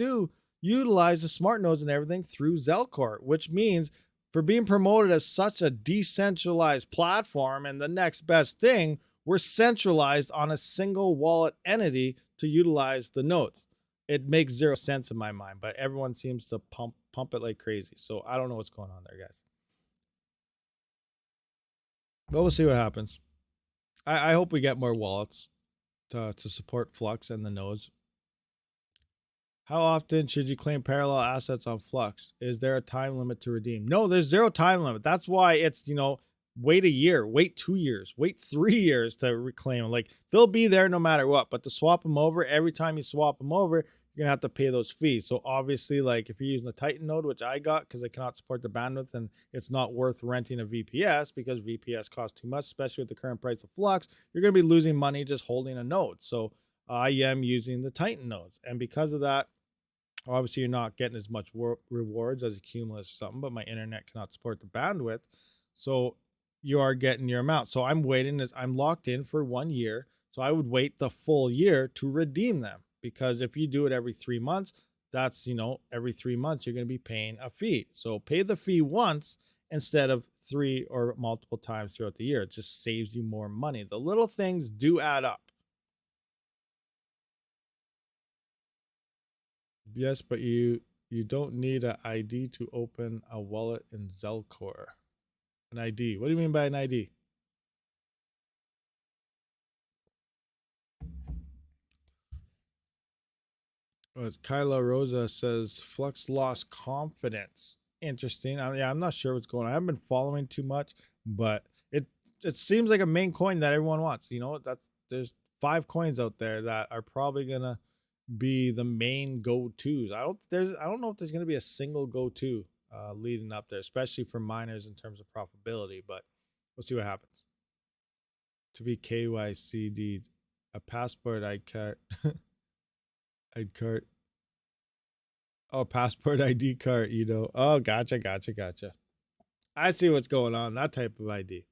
utilize the smart nodes and everything through Zelcore, which means for being promoted as such a decentralized platform and the next best thing, we're centralized on a single wallet entity to utilize the nodes. It makes zero sense in my mind, but everyone seems to pump it like crazy. So I don't know what's going on there, guys. But we'll see what happens. I hope we get more wallets to support Flux and the nodes. How often should you claim parallel assets on Flux? Is there a time limit to redeem? No, there's zero time limit. That's why it's, wait a year, wait 2 years, wait 3 years to reclaim them. Like they'll be there no matter what, but to swap them over, every time you swap them over, you're going to have to pay those fees. So obviously, like if you're using the Titan node, which I got because I cannot support the bandwidth and it's not worth renting a VPS because VPS costs too much, especially with the current price of Flux, you're going to be losing money just holding a node. So I am using the Titan nodes. And because of that, obviously you're not getting as much rewards as a Cumulus or something, but my internet cannot support the bandwidth. So you are getting your amount. So I'm waiting. I'm locked in for 1 year. So I would wait the full year to redeem them, because if you do it every 3 months, that's, every 3 months, you're going to be paying a fee. So pay the fee once instead of 3 or multiple times throughout the year. It just saves you more money. The little things do add up. Yes, but you don't need an ID to open a wallet in Zelcore. An ID. What do you mean by an ID? Kyla Rosa says Flux lost confidence. Interesting. I'm not sure what's going on. I haven't been following too much, but it seems like a main coin that everyone wants. There's 5 coins out there that are probably gonna be the main go-tos. I don't know if there's gonna be a single go-to leading up there, especially for miners in terms of profitability. But we'll see what happens. To be KYC'd A passport ID card. ID card. Oh, passport ID card, you know. Oh, gotcha. I see what's going on. That type of ID.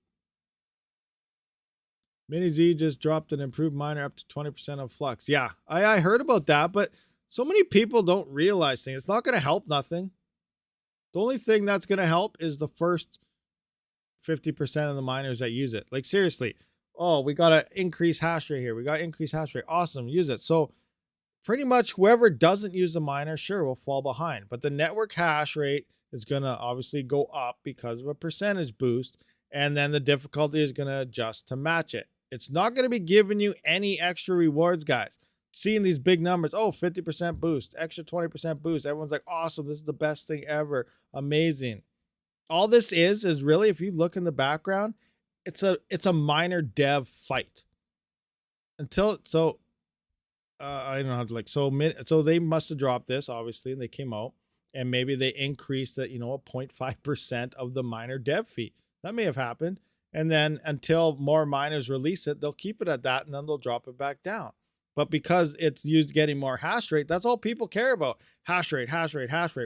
Mini Z just dropped an improved miner up to 20% of Flux. Yeah, I heard about that, but so many people don't realize things. It's not going to help nothing. The only thing that's going to help is the first 50% of the miners that use it. Like, seriously. Oh, we got to increase hash rate here. We got to increase hash rate. Awesome. Use it. So pretty much whoever doesn't use the miner, sure, will fall behind. But the network hash rate is going to obviously go up because of a percentage boost. And then the difficulty is going to adjust to match it. It's not going to be giving you any extra rewards, guys. Seeing these big numbers, oh, 50% boost, extra 20% boost. Everyone's like, awesome, this is the best thing ever. Amazing. All this is really, if you look in the background, it's a miner dev fight. I don't know how to so they must have dropped this, obviously, and they came out, and maybe they increased it, a 0.5% of the miner dev fee. That may have happened. And then until more miners release it, they'll keep it at that, and then they'll drop it back down. But because it's used getting more hash rate, that's all people care about. Hash rate.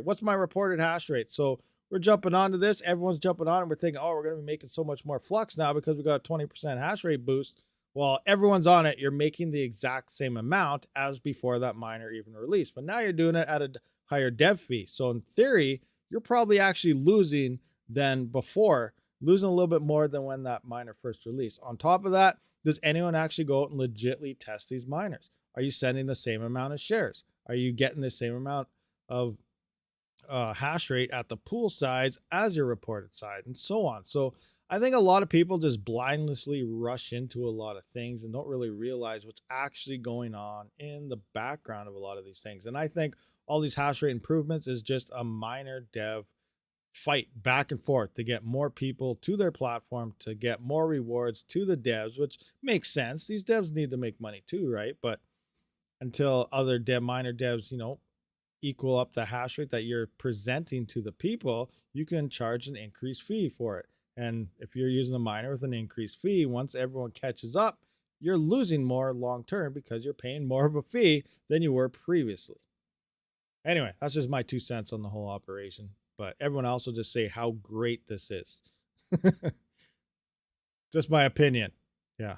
What's my reported hash rate? So we're jumping onto this. Everyone's jumping on it. We're thinking, oh, we're going to be making so much more flux now because we got a 20% hash rate boost. Well, everyone's on it. You're making the exact same amount as before that miner even released. But now you're doing it at a higher dev fee. So in theory, you're probably actually losing than before, losing a little bit more than when that miner first released. On top of that, does anyone actually go out and legitly test these miners? Are you sending the same amount of shares? Are you getting the same amount of hash rate at the pool size as your reported side, and so on? So I think a lot of people just blindlessly rush into a lot of things and don't really realize what's actually going on in the background of a lot of these things. And I think all these hash rate improvements is just a miner dev fight back and forth to get more people to their platform, to get more rewards to the devs, which makes sense. These devs need to make money too, right? But until other miner devs, equal up the hash rate that you're presenting to the people, you can charge an increased fee for it. And if you're using the miner with an increased fee, once everyone catches up, you're losing more long term because you're paying more of a fee than you were previously. Anyway, that's just my 2 cents on the whole operation. But everyone else will just say how great this is. Just my opinion. Yeah.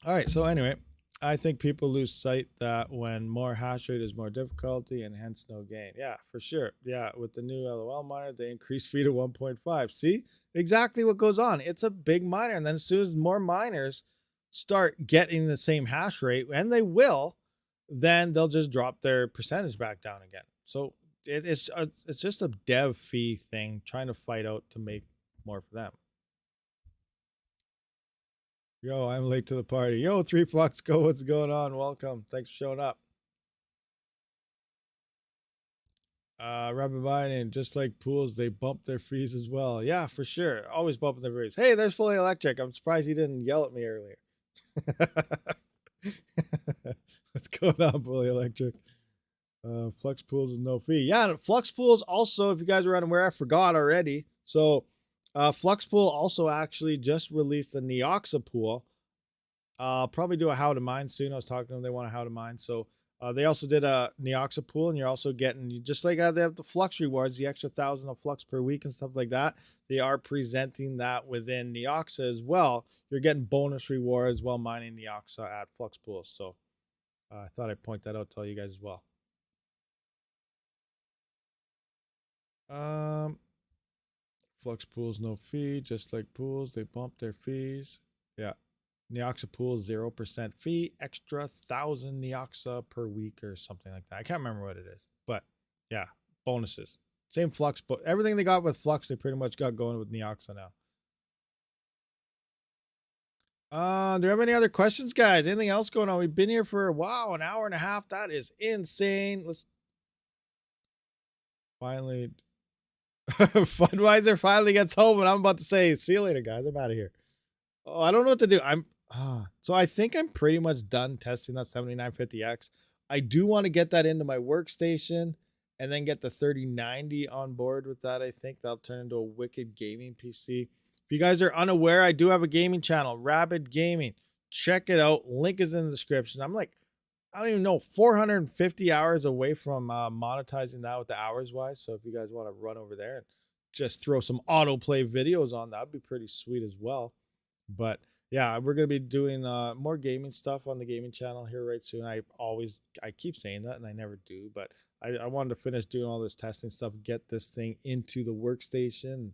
All right. So anyway, I think people lose sight that when more hash rate is more difficulty and hence no gain. Yeah, for sure. Yeah, with the new LOL miner, they increase fee to 1.5. See exactly what goes on. It's a big miner. And then as soon as more miners start getting the same hash rate, and they will, then they'll just drop their percentage back down again. So it's just a dev fee thing, trying to fight out to make more for them. Yo, I'm late to the party. Yo, 3 Flux, go. What's going on? Welcome. Thanks for showing up. Rabid mining, just like pools, they bump their fees as well. Yeah, for sure. Always bumping their fees. Hey, there's Fully Electric. I'm surprised he didn't yell at me earlier. What's going on, Fully Electric? Flux pools is no fee. Yeah, Flux pools also, if you guys were unaware, I forgot already. So Flux pool also actually just released a Neoxa pool. I'll probably do a how to mine soon. I was talking to them, they want a how to mine. So they also did a Neoxa pool, and you're also getting, just like they have the Flux rewards, the extra 1,000 of Flux per week and stuff like that. They are presenting that within Neoxa as well. You're getting bonus rewards while mining Neoxa at Flux pools. So I thought I'd point that out to all you guys as well. Flux pools no fee, just like pools, they bump their fees. Yeah. Neoxa pool 0% fee, extra 1,000 Neoxa per week or something like that. I can't remember what it is, but yeah, bonuses. Same Flux, but everything they got with Flux, they pretty much got going with Neoxa now. Do you have any other questions, guys? Anything else going on? We've been here for, wow, an hour and a half. That is insane. Let's finally, Funwiser finally gets home, and I'm about to say, see you later, guys. I'm out of here. Oh, I don't know what to do. So I think I'm pretty much done testing that 7950X. I do want to get that into my workstation and then get the 3090 on board with that. I think that'll turn into a wicked gaming PC. If you guys are unaware, I do have a gaming channel, Rabid Gaming. Check it out. Link is in the description. I'm like, I don't even know, 450 hours away from monetizing that with the hours wise. So if you guys want to run over there and just throw some autoplay videos on, that'd be pretty sweet as well. But yeah, we're gonna be doing more gaming stuff on the gaming channel here right soon. I keep saying that and I never do, but I wanted to finish doing all this testing stuff, get this thing into the workstation.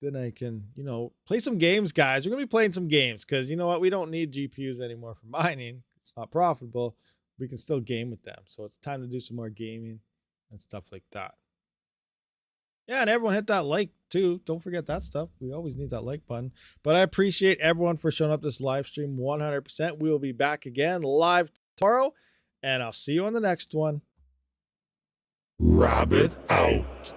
Then I can, you know, play some games, guys. We're gonna be playing some games because you know what? We don't need GPUs anymore for mining. It's not profitable. We can still game with them. So it's time to do some more gaming and stuff like that. Yeah, and everyone hit that like too. Don't forget that stuff. We always need that like button. But I appreciate everyone for showing up this live stream 100%. We will be back again live tomorrow, and I'll see you on the next one. Rabid out.